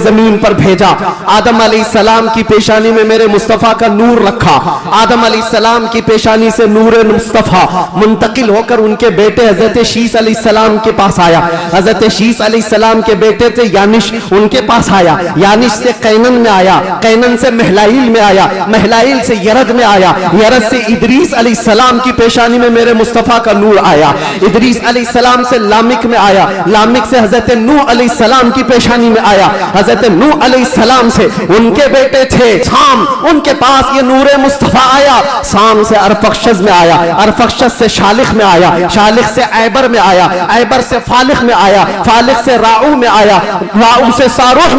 زمین پر بھیجا، آدم علیہ السلام کی پیشانی میں میرے مصطفیٰ کا نور رکھا، آدم علیہ السلام کی پیشانی سے نور مصطفیٰ منتقل ہو کر ان کے بیٹے حضرت شیس علیہ السلام کے پاس آیا، حضرت شیس علیہ السلام کے بیٹے تھے یانش، ان کے پاس آیا، یانش سے قینن میں آیا، قینن سے مہلائیل میں آیا، مہلائیل سے یرد میں آیا، یرد سے ادریس علیہ السلام کی پیشانی میں میرے مصطفیٰ کا نور آیا، ادریس علیہ السلام سے لامک میں آیا، لامک سے حضرت نوح علیہ السلام کی پیشانی میں آیا، حضرت نوح علیہ السلام سے ان کے بیٹے تھے سام، ان کے پاس یہ نور مصطفیٰ آیا، سام سے ارفخشد میں آیا، ارفخشد سے شالخ میں آیا، شالخ سے عیبر میں آیا، عیبر سے فالخ میں آیا، فالخ سے راؤ میں آیا، راؤ سے ساروح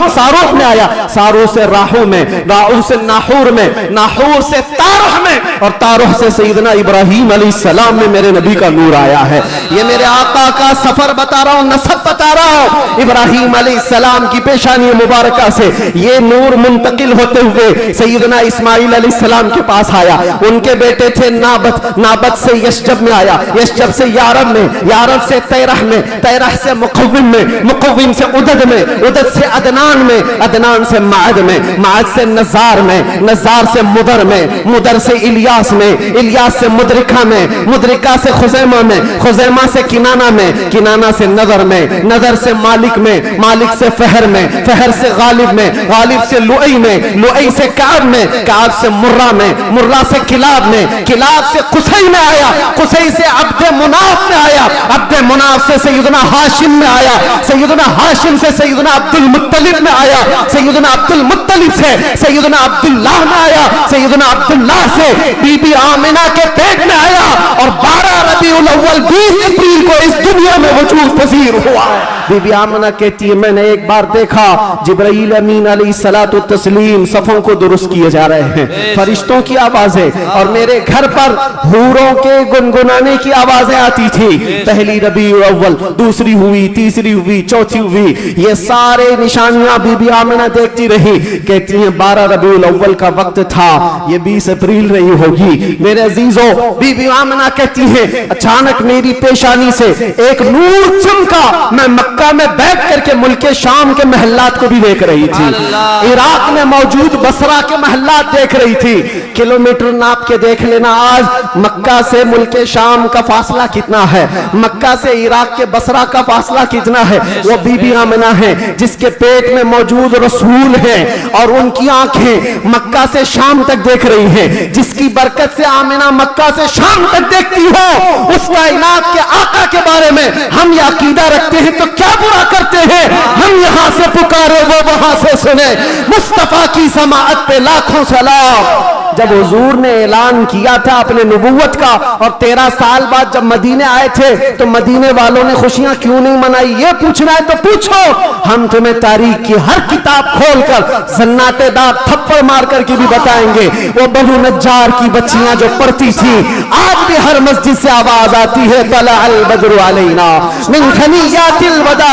میں آیا، ساروح سے راہو میں، راہو سے ناحور میں، ناحور سے تارح میں، اور تارح سے سیدنا ابراہیم علیہ السلام میں میرے نبی کا نور آیا ہے۔ یہ میرے آقا کا سفر بتا رہا ہوں، نسب بتا رہا ہوں، ابراہیم علیہ السلام کی پیشانی مبارکہ سے یہ نور منتقل ہوتے ہوئے سیدنا اسماعیل علیہ السلام کے پاس آیا، ان کے بیٹے تھے نابت، نابت سے یشجب میں آیا، یشجب سے یارب میں، یارب سے تیرح میں، تیرح سے مقوم میں، مقوم سے عدد میں، عدد سے عدنان میں، عدنان سے معد میں، معد سے نزار میں، نزار سے مدر میں، مدر سے الیاس میں، الیاس سے مدرکہ میں، مدرکہ سے خزیمہ میں، خزیمہ سے کنانہ میں، کنانہ سے نظر میں، نظر سے مالک میں، مالک سے فہر میں، فہر سے غالب میں، غالب سے لؤی میں، لؤی سے کعب میں، کعب سے مرہ میں، مرہ سے کلاب میں، کلاب سے قصی میں آیا، قصی سے عبد مناف میں آیا، عبد مناف سے سیدنا ہاشم میں آیا، سیدنا ہاشم سے سیدنا عبد المطلب میں آیا، سیدنا عبد المطلب سے سیدنا عبداللہ میں آیا، سیدنا عبداللہ سے بی بی آمنہ کے پیٹ میں آیا، اور 12 ربیع الاول 20 اپریل کو اس دنیا میں وجود پذیر ہوا ہے۔ بی بی آمنہ کہتی ہے میں نے ایک بار دیکھا جبرائیل امین علیہ الصلاۃ والتسلیم صفوں کو درست کیے جا رہے ہیں، فرشتوں کی آوازیں، اور میرے گھر پر حوروں کے گنگنانے کی آوازیں آتی تھی، پہلی ربیع الاول، دوسری ہوئی، تیسری ہوئی، چوتھی ہوئی، یہ سارے نشانیاں بی بی آمنہ دیکھتی رہی، کہتی ہیں 12 ربیع الاول کا وقت تھا، یہ 20 اپریل رہی ہوگی۔ میرے عزیزوں، بی بی آمنہ کہتی ہیں اچانک میری پیشانی سے ایک نور چمکا، میں مکہ میں بیٹھ کر کے ملک شام کے محلات کو بھی دیکھ رہی تھی، عراق میں موجود بصرہ کے محلات دیکھ رہی تھی، کلومیٹر ناپ کے دیکھ لینا آج مکہ سے ملک شام کا فاصلہ کتنا ہے، مکہ سے عراق کے بصرہ کا فاصلہ کتنا ہے، وہ بی بی آمنہ ہے جس کے پیٹ میں موجود رسول ہیں، اور ان کی آنکھیں مکہ سے شام تک دیکھ رہی ہیں، جس کی برکت سے آمنہ مکہ سے شام تک دیکھتی ہو، اس کائنات کے آقا کے بارے میں ہم یہ عقیدہ رکھتے ہیں تو کیا برا کرتے ہیں، ہم یہاں سے پکارے وہ وہاں سے سنے، مصطفیٰ کی سماعت پہ لاکھوں سلام۔ جب حضور نے اعلان کیا تھا اپنے نبوت کا، اور 13 سال بعد جب مدینے آئے تھے تو مدینے والوں نے خوشیاں کیوں نہیں منائی، یہ پوچھنا ہے تو پوچھو، ہم تمہیں تاریخ کی ہر کتاب کھول کر زناٹے دار تھپڑ مار کر کے بھی بتائیں گے، وہ بنو نجار کی بچیاں جو پڑھتی تھیں، آج بھی ہر مسجد سے آواز آتی ہے طلع البدر علینا من ثنیات الوداع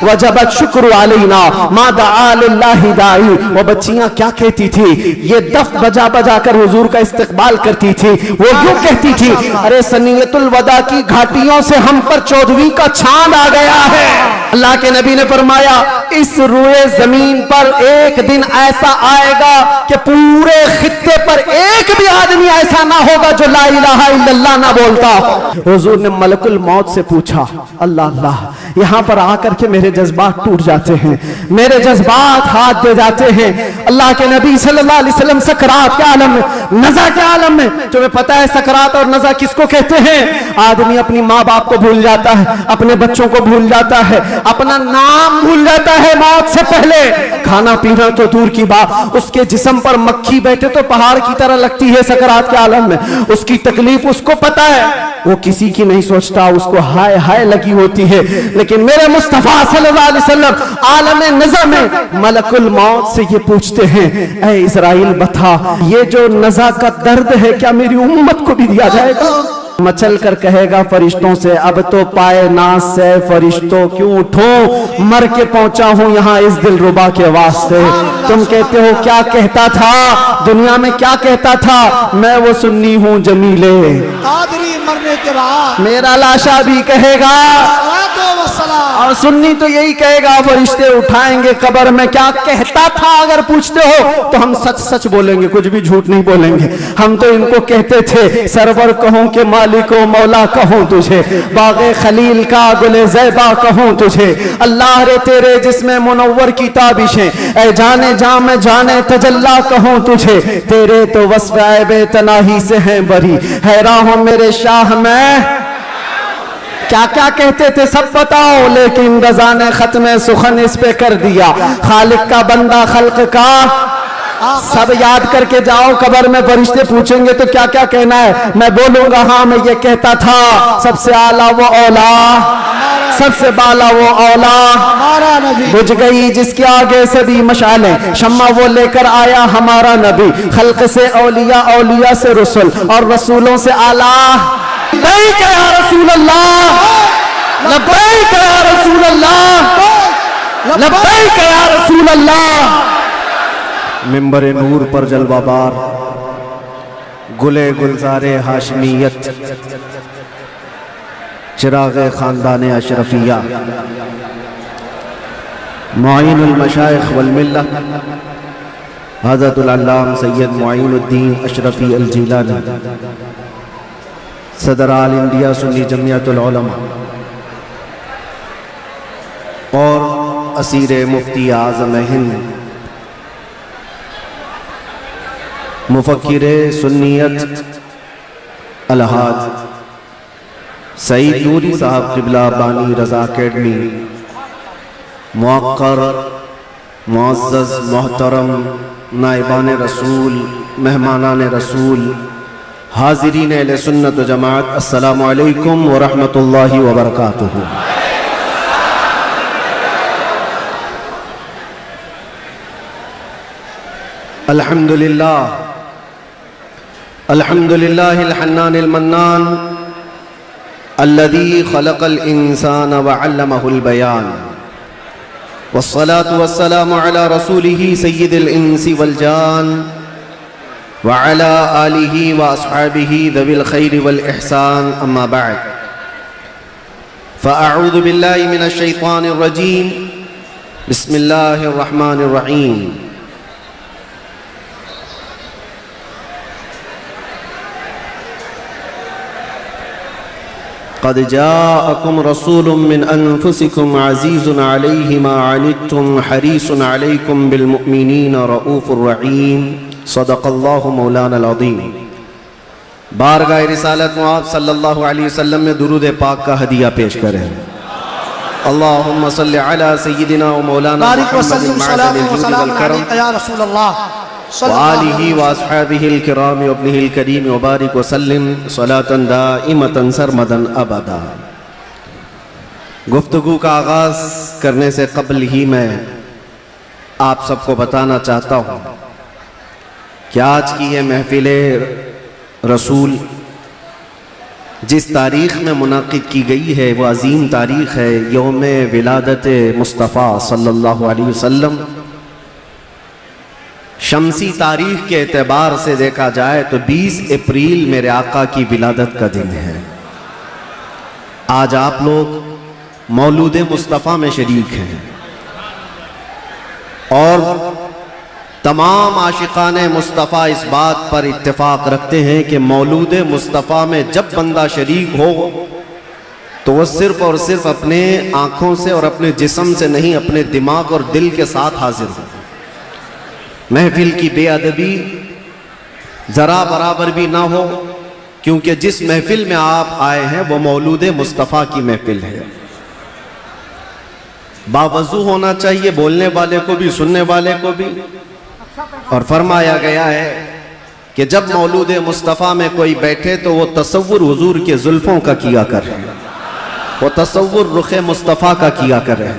وجب الشکر علینا ما دعا للہ داعی۔ وہ بچیاں کیا کہتی تھی، یہ دف بجا بجا کر حضور کا استقبال کرتی تھی، وہ یوں کہتی تھی ارے سنیت الوداع کی گھاٹیوں سے ہم پر 14ویں کا چاند آ گیا ہے۔ اللہ کے نبی نے فرمایا اس روئے زمین پر ایک دن ایسا آئے گا کہ پورے خطے پر ایک بھی آدمی ایسا نہ ہوگا جو لا الہ الا اللہ نہ بولتا۔ حضور نے ملک الموت سے پوچھا اللہ اللہ، یہاں پر آ کر کے میرے جذبات ٹوٹ جاتے ہیں، میرے جذبات ہاتھ دے جاتے ہیں۔ اللہ کے نبی صلی اللہ علیہ وسلم سکرات کے عالم میں، نزع کے عالم میں، تمہیں پتا ہے سکرات اور نزع کس کو کہتے ہیں؟ آدمی اپنی ماں باپ کو بھول جاتا ہے، اپنے بچوں کو بھول جاتا ہے، اپنا نام بھول جاتا ہے موت سے پہلے، کھانا پینا تو دور کی بات، اس کے جسم پر مکھی بیٹھے تو پہاڑ کی طرح لگتی ہے سکرات کے عالم میں، اس کی تکلیف اس کو پتا ہے، وہ کسی کی نہیں سوچتا، اس کو ہائے ہائے لگی ہوتی ہے۔ لیکن میرے مصطفیٰ صلی اللہ علیہ وسلم عالم نزع میں ملک الموت سے یہ پوچھتے ہیں اے اسرائیل بتا، یہ جو نزع کا درد ہے کیا میری امت کو بھی دیا جائے گا؟ मचल कर कहेगा फरिश्तों से, अब तो पाए नाज से फरिश्तों क्यों उठूं, मर के पहुंचा हूं यहाँ इस दिलरुबा के वास्ते। तुम कहते हो क्या कहता था दुनिया में, क्या कहता था, मैं वो सुन्नी हूं जमीले, कादरी मरने के बाद मेरा लाशा भी कहेगा, और सुन्नी तो यही कहेगा फरिश्ते उठाएंगे कब्र में क्या कहता था। अगर पूछते हो तो हम सच सच बोलेंगे, कुछ भी झूठ नहीं बोलेंगे। हम तो इनको कहते थे सरवर कहूं कि मालिको मौला कहूं तुझे, बागे खलील का गुले ज़ैबा कहूं तुझे, अल्लाह रे तेरे जिसमें मुनव्वर की ताबिशें, ऐ जाने जा में जाने तजल्ला कहूं तुझे, तेरे तो वस्फ़ ऐबे तनाही से हैं बरी, हैरान हूं मेरे शाह में। क्या क्या कहते थे सब बताओ, लेकिन रज़ा ने खत्म सुखन इस पे कर दिया, खालिक का बंदा खल्क का, सब याद करके जाओ। कब्र में फरिश्ते पूछेंगे तो क्या क्या कहना है, मैं बोलूंगा हाँ मैं ये कहता था, सबसे आला वो औला, सबसे बाला वो औला, बुझ गई जिसके आगे सभी मशालें, शम्मा वो लेकर आया हमारा नबी, खल्क से औलिया, औलिया से रसूल, और रसूलों से आला। लब्बैक या रसूल अल्लाह, लब्बैक या रसूल अल्लाह, लब्बैक या रसूल अल्लाह। मिंबर नूर पर जलवाबार गुले गुलजारे हाशमियत, चिरागे खानदान अशरफिया, मुईनुल मशाइख वल मिल्लत, हज़रतुल अल्लाम सैयद मुईनुद्दीन अशरफी अल जिलानी, सदर आल इंडिया सुन्नी जमियतुल उलमा और असीर मुफ्ती आज़म हिंद, मुफक्किर सुन्नियत अलहाज सईद नूरी साहब क़िबला बानी रज़ा अकेडमी, मुअक्कर मुअज़्ज़ज़ मोहतरम नाइबान रसूल, मेहमानान रसूल, हाज़िरीन अहले सुन्नत व जमात, अस्सलामु अलैकुम व रहमतुल्लाहि व बरकातुहू। अल्हम्दुलिल्लाह, अल्हम्दुलिल्लाहिल हन्नानिल मन्नान, अल्लज़ी खलक़ल इंसान व अल्लमहुल बयान, वस्सलातु वस्सलामु अला रसूलिही सय्यिदिल इंसी वल जान, व अला आलिही व अस्हाबिही दविल खैरि वल इहसान, अम्मा बअद, फ़अऊज़ु बिल्लाहि मिनश शैतानिर रजीम, बिस्मिल्लाहिर रहमानिर रहीम। क़द जाअकुम रसूलुम मिन अनफुसिकुम अज़ीज़ुन अलैहि मा अनित्तुम हरीसुन अलैकुम बिल मुअमिनीना रऊफ़ुर रहीम, सदक़ल्लाहु मौलानल अज़ीम। बारगाह रिसालत में आप सल्लल्लाहु अलैहि वसल्लम में दुरूद पाक का हदिया पेश करें। अल्लाहुम्मा सल्लि अला सय्यिदिना व मौलाना मुहम्मदिन मअल जूद वल करम या रसूल अल्लाह व आलिही व अस्हाबिहिल किराम व इब्निहिल करीम व बारिक व सल्लिम सलातन दाइमतन सरमदन अबदा। गुफ्तगू का आगाज़ करने से कबल ही मैं आप सबको बताना चाहता हूँ कि आज की ये महफिल रसूल जिस तारीख़ में मुनाक़िद की गई है वो अज़ीम तारीख़ है, यौम विलादत मुस्तफ़ा सल्लल्लाहु अलैहि वसल्लम। शमसी तारीख़ के एतबार से देखा जाए तो 20 अप्रैल मेरे आका की विलादत का दिन है। आज आप लोग मौलूद मुस्तफ़ा में शरीक हैं और तमाम आशिकाने मुस्तफ़ा इस बात पर इत्तेफाक रखते हैं कि मौलूद मुस्तफ़ा में जब बंदा शरीक हो तो वह सिर्फ और सिर्फ अपने आँखों से और अपने जिस्म से नहीं, अपने दिमाग और दिल के साथ हाजिर हो। महफिल की बेअदबी ज़रा बराबर भी ना हो, क्योंकि जिस महफिल में आप आए हैं वो मौलूद मुस्तफ़ा की महफिल है। बावज़ू होना चाहिए, बोलने वाले को भी सुनने वाले को भी। और फरमाया गया है कि जब मौलूद मुस्तफ़ा में कोई बैठे तो वो तसव्वुर हुजूर के जुल्फ़ों का किया करे, वो तसव्वुर रुख़ मुस्तफ़ा का किया करे,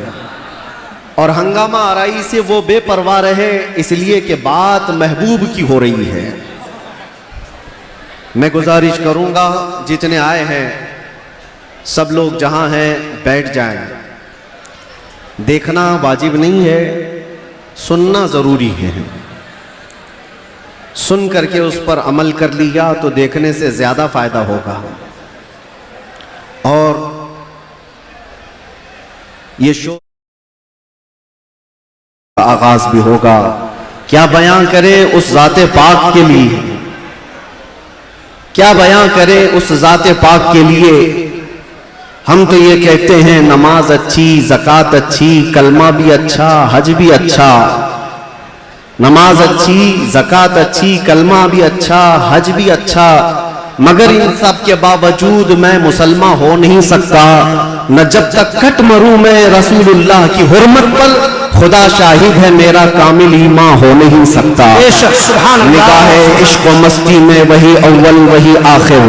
और हंगामा आराई से वो बेपरवाह रहे, इसलिए कि बात महबूब की हो रही है। میں گزارش کروں گا جتنے آئے ہیں سب لوگ جہاں ہیں بیٹھ جائیں. دیکھنا واجب نہیں ہے، سننا ضروری ہے. سن کر کے اس پر عمل کر لیا تو دیکھنے سے زیادہ فائدہ ہوگا. اور یہ شو آغاز بھی ہوگا. کیا بیان کرے اس ذات پاک کے لیے، کیا بیان کرے اس ذات پاک کے لیے. ہم تو یہ کہتے ہیں نماز اچھی، زکوٰۃ اچھی، کلمہ بھی اچھا، حج بھی اچھا. نماز اچھی، زکوٰۃ اچھی، کلمہ بھی اچھا، حج بھی اچھا، مگر ان سب کے باوجود میں مسلمان ہو نہیں سکتا نہ جب تک کٹ مروں میں رسول اللہ کی حرمت پر. خدا شاہد ہے میرا کامل ایمان ہو نہیں سکتا. نگاہ عشق و مستی میں وہی اول وہی آخر،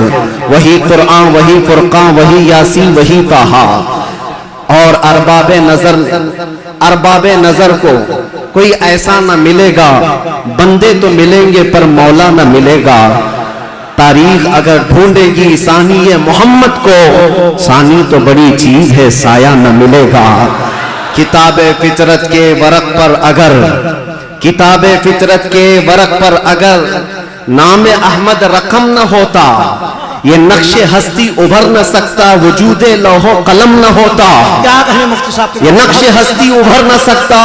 وہی قرآن وہی فرقان وہی یاسین وہی طٰہٰ. اور ارباب نظر کو کوئی ایسا نہ ملے گا. بندے تو ملیں گے پر مولا نہ ملے گا. تاریخ اگر ڈھونڈے گی ثانی محمد کو، ثانی تو بڑی چیز ہے سایہ نہ ملے گا. کتاب فطرت کے ورق پر اگر، کتاب فطرت کے ورق پر اگر نام احمد رقم نہ ہوتا، یہ نقش ہستی ابھر نہ سکتا. وجود لوح و قلم نہ ہوتا، یہ نقش ہستی ابھر نہ سکتا.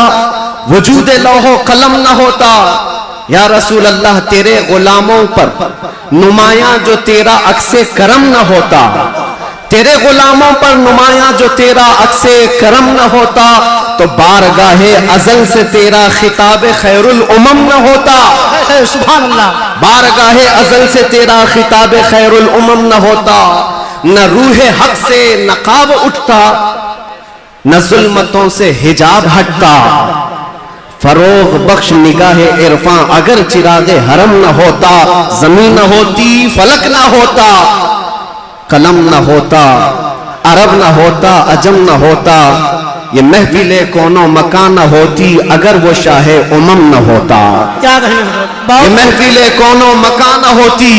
وجود لوح و قلم نہ ہوتا. یا رسول اللہ تیرے غلاموں پر نمایاں جو تیرا عکس کرم نہ ہوتا، تیرے غلاموں پر نمایاں جو تیرا عکس کرم نہ ہوتا، تو بارگاہ ازل سے تیرا خطاب خیر الامم نہ ہوتا. سبحان اللہ. بارگاہ ازل سے تیرا خطاب خیر الامم نہ ہوتا. نہ روح حق سے نقاب اٹھتا، نہ ظلمتوں سے حجاب ہٹتا. فروغ بخش نگاہ عرفاں اگر چراغ حرم نہ ہوتا. زمین نہ ہوتی، فلک نہ ہوتا، قلم نہ ہوتا، عرب نہ ہوتا، عجم نہ ہوتا. یہ محفل کون و مکان نہ ہوتی اگر وہ شاہ امم نہ ہوتا. یہ محفل کون و مکان نہ ہوتی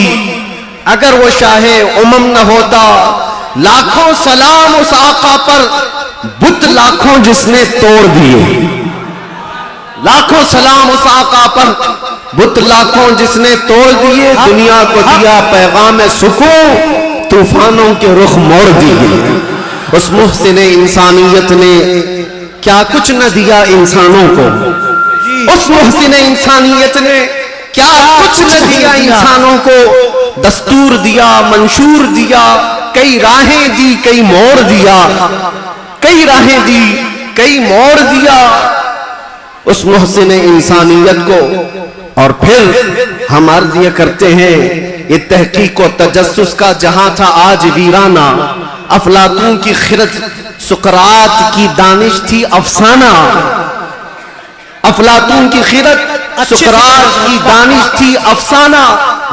اگر وہ شاہ امم نہ ہوتا. لاکھوں سلام اس آقا پر، بت لاکھوں جس نے توڑ دیے. لاکھوں سلام اس آقا پر، بت لاکھوں جس نے توڑ دیے. دنیا کو دیا پیغام سکون، طوفانوں کے رخ موڑ دیے. اس محسن انسانیت نے کیا کچھ نہ دیا انسانوں کو. اس محسن انسانیت نے کیا کچھ نہ دیا انسانوں کو. دستور دیا، منشور دیا، کئی راہیں دی کئی موڑ دیا. کئی راہیں دی کئی موڑ دیا اس محسن انسانیت کو. اور پھر ہم عرض یہ کرتے ہیں، یہ تحقیق و تجسس کا جہاں تھا آج ویرانہ. افلاطون کی خرد، سقراط کی دانش تھی افسانہ. افلاطون کی خرد، سقراط کی دانش تھی افسانہ.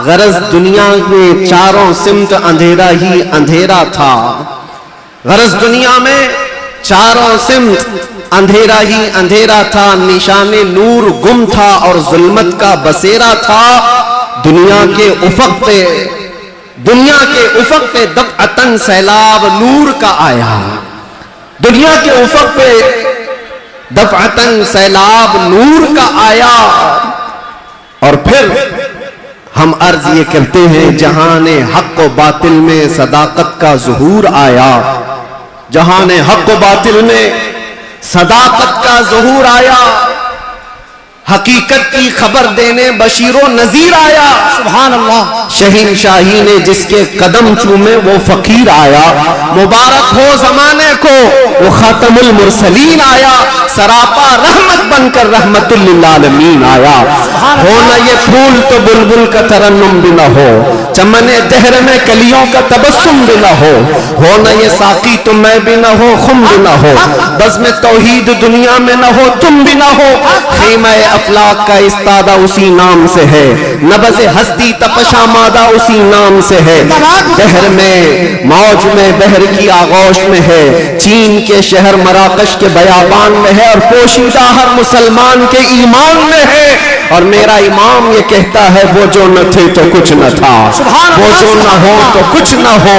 غرض دنیا میں چاروں سمت اندھیرا ہی اندھیرا تھا. غرض دنیا میں چاروں سمت اندھیرا ہی اندھیرا تھا. نشان نور گم تھا اور ظلمت کا بسیرا تھا. دنیا کے افق پہ دفعتاً سیلاب نور کا آیا. دنیا کے افق پہ دفعتاً سیلاب نور کا آیا. اور پھر ہم عرض یہ کرتے ہیں، جہان حق و باطل میں صداقت کا ظہور آیا. جہان حق و باطل میں صداقت کا ظہور آیا. حقیقت کی خبر دینے بشیر و نذیر آیا. سبحان اللہ. شہنشاہی نے جس کے قدم چومے وہ فقیر آیا. مبارک ہو زمانے کو وہ خاتم المرسلین آیا. سراپا رحمت بن کر رحمت للعالمین آیا. ہو نہ یہ پھول تو بلبل کا ترنم بھی نہ ہو، چمن دہر میں کلیوں کا تبسم بھی نہ ہو. ہو نہ یہ ساقی تو میں بھی نہ ہو، خم بھی نہ ہو. بزم توحید دنیا میں نہ ہو، تم بھی نہ ہو. خیمہ افلاک کا استادہ اسی نام سے ہے، نبض ہستی تپشا مادہ اسی نام سے ہے. بحر میں موج میں بحر کی آغوش میں ہے. چین کے شہر مراکش کے بیابان میں ہے، اور پوشیدہ ہر مسلمان کے ایمان میں ہے. اور میرا امام یہ کہتا ہے، وہ جو نہ تھے تو کچھ نہ تھا، वो जो न हो तो कुछ न हो,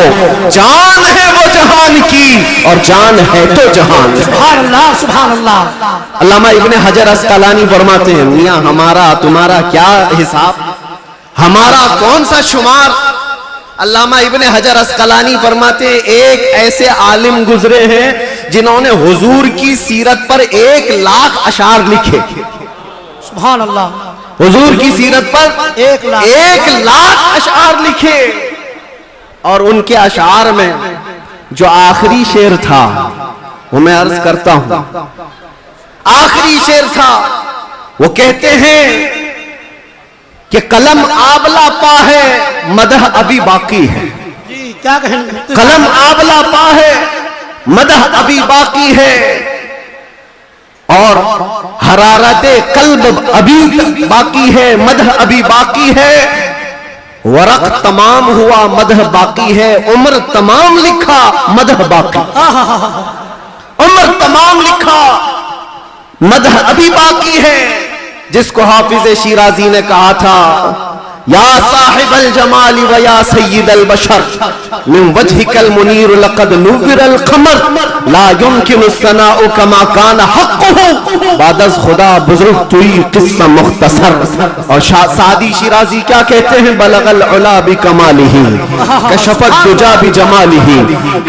जान है वो जहान की और जान है तो जहान। सुभान अल्लाह, सुभान अल्लाह। अल्लामा इब्ने हजर अस्कलानी फरमाते हैं, मियां हमारा तुम्हारा क्या हिसाब, हमारा कौन सा शुमार। अल्लामा इब्ने हजर अस्कलानी फरमाते हैं, एक ऐसे आलिम गुजरे हैं जिन्होंने हुजूर की सीरत पर 1,00,000 अशार लिखे। सुभान अल्लाह। हुजूर की सीरत पर 1,00,000 अशार लिखे, और उनके अशार में जो आखिरी शेर था वो मैं अर्ज करता हूं, आखिरी शेर था, वो कहते हैं कि कलम आबला पा है मदह अभी बाकी है। जी क्या कहेंगे? कलम आबला पा है मदह अभी बाकी है, और हरारते कल्ब अभी बाकी है, मदह अभी बाकी है, वरक तमाम हुआ मदह बाकी है, उम्र तमाम लिखा मदह बाकी, उम्र तमाम लिखा मदह अभी बाकी है। जिसको हाफिज शिराजी ने कहा था, या साहिबल जमाली व या सय्यिदल बशर मिन वजहिकल मुनीर लक़द नुव्विरल क़मर ला युमकिनु सनाउ कमा कान हक़्क़ुहु बादज़ खुदा बुज़ुर्ग तुई क़िस्सा मुख़्तसर। और सादी शिराजी क्या कहते हैं, बलगल उला बिकमालिही कशफत दुजा बिजमालिही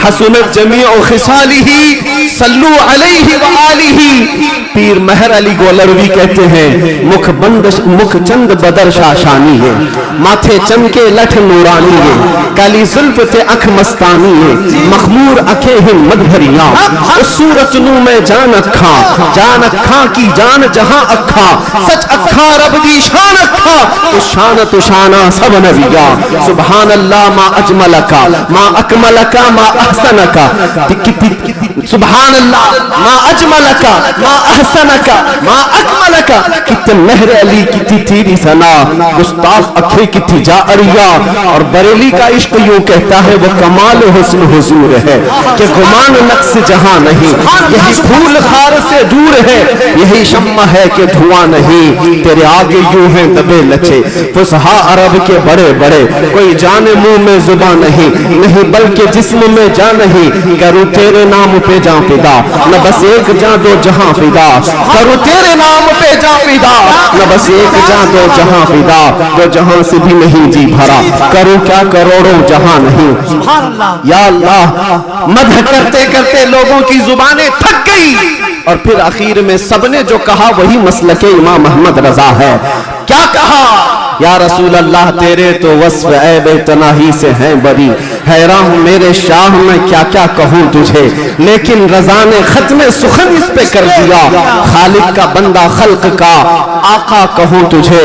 हसनत जमीउ खिसालिही सल्लू अलैहि व आलिही। पीर महर अली गोलरवी कहते हैं, मुख चंद बदर शाशानी है, माथे चमके लठ नूरानी है, काली जुल्फ ते अख मस्तानी है, मखमूर अखे हिम्मत भरिया, उस सूरत नू में जान अखा की जान जहां अखा, सच अखा रब दी शान अखा, तो शाना सब नबिया। सुभान अल्लाह मा अजमलका मा अकमलका मा अहसनका, सुभान अल्लाह मा अजमलका मा अहसनका मा अकमलका। कितने महर अली कितनी तेरी सना, गुस्ताख अखे कितनी जारिया। और बरेली का इश्क यूं कहता है, वो कमाल हुस्न हुजूर है कि गुमान नक्स जहां नहीं, यही फूल खार से दूर है, यही शम्मा है कि धुआं नहीं, तेरे आगे यूं हैं दबे लचे फुसहा अरब के बड़े बड़े, कोई जाने मुंह में जुबान नहीं, नहीं बल्कि जिस्म में जान नहीं, करूं तेरे नाम पे जां फिदा, न बस एक जां दो जहां फिदा, करूं तेरे नाम पे जां फिदा, न बस एक जां दो जहां फिदा, दो जहां से भी नहीं जी भरा, करूं क्या करोड़ों जहां नहीं। या अल्लाह, मदह करते करते लोगों की जुबानें थक गई, और फिर आखिर में सबने जो कहा वही मसलके इमाम अहमद रजा है। क्या कहा, या रसूल अल्लाह तेरे तो वस्फ ऐब तनाही से हैं बरी, हैरान हूं मेरे शाह मैं क्या क्या कहूं तुझे, लेकिन रजा ने खत्म सुखन इस पे कर दिया, खालिक का बंदा खल्क का आका कहूं तुझे।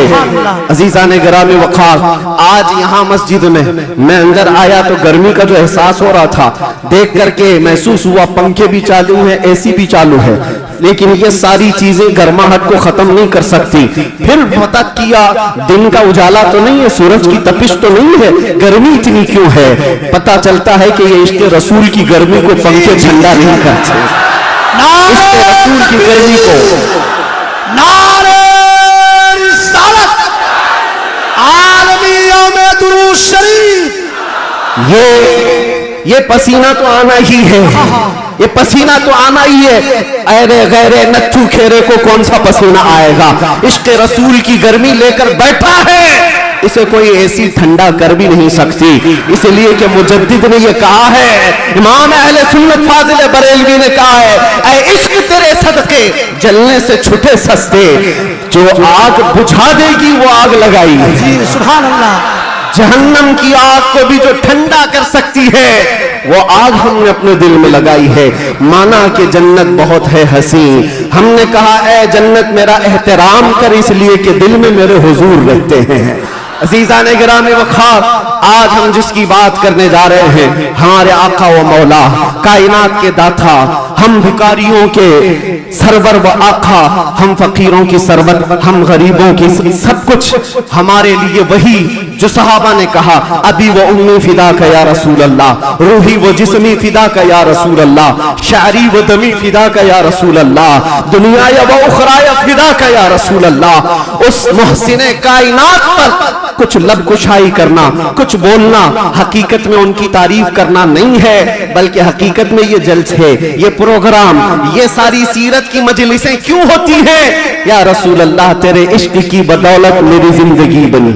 अजीजा ने गिरामी वक़ार, आज यहाँ मस्जिद में मैं अंदर आया तो गर्मी का जो एहसास हो रहा था देख करके महसूस हुआ, पंखे भी चालू है, एसी भी चालू है, लेकिन ये सारी चीजें गर्माहट को खत्म नहीं कर सकती। फिर पता किया, दिन का उजाला तो नहीं है, सूरज की तपिश तो नहीं है, गर्मी इतनी क्यों है। पता चलता है कि ये इश्क़ रसूल की गर्मी को पंखे ठंडा नहीं करते, इश्क़ रसूल की गर्मी को। नारे रिसालत, आलमिया में दुरूद शरीफ। ये पसीना तो आना ही है, ये पसीना तो आना ही है। अरे गैरे नत्थू खेरे को कौन सा पसीना आएगा, इश्क़ रसूल की गर्मी लेकर बैठा है, इसे कोई ऐसी ठंडा कर भी नहीं सकती। इसलिए कि मुजद्दिद ने ये कहा है, इमाम अहले सुन्नत फाजिल बरेलवी ने कहा है, ऐ इश्क तेरे सदके जलने से छुटे सस्ते, जो आग बुझा देगी वो आग लगाई। जी सुभान अल्लाह। जहन्नम की आग को भी जो ठंडा कर सकती है वो आग हमने अपने दिल में लगाई है। माना कि जन्नत बहुत है हसीन, हमने कहा ऐ जन्नत मेरा एहतराम कर, इसलिए कि दिल में मेरे हुजूर रहते हैं। अज़ीज़ान गिरामी वक़ार, आज हम जिसकी बात करने जा रहे हैं, हमारे आका व मौला, कायनात के दाता, हम भिखारियों के सरवर व आका, हम फकीरों की सरवत, हम गरीबों की सब कुछ हमारे लिए वही जो सहाबा ने कहा, अभी वो उम्मी फिदा का या रसूल अल्लाह, रूही वो जिस्मी फिदा का या रसूल अल्लाह, शारी वो दमी फिदा का या रसूल अल्लाह, दुनिया या वो उखरा या फिदा का या रसूल अल्लाह। उस मुहसिने कायनात पर कुछ लब कुशाई करना, कुछ बोलना, हकीकत में उनकी तारीफ करना नहीं है, बल्कि हकीकत में ये जलसे, ये प्रोग्राम, ये सारी सीरत की मजलिसें क्यों होती हैं? या रसूल अल्लाह, तेरे इश्क की बदौलत मेरी जिंदगी बनी,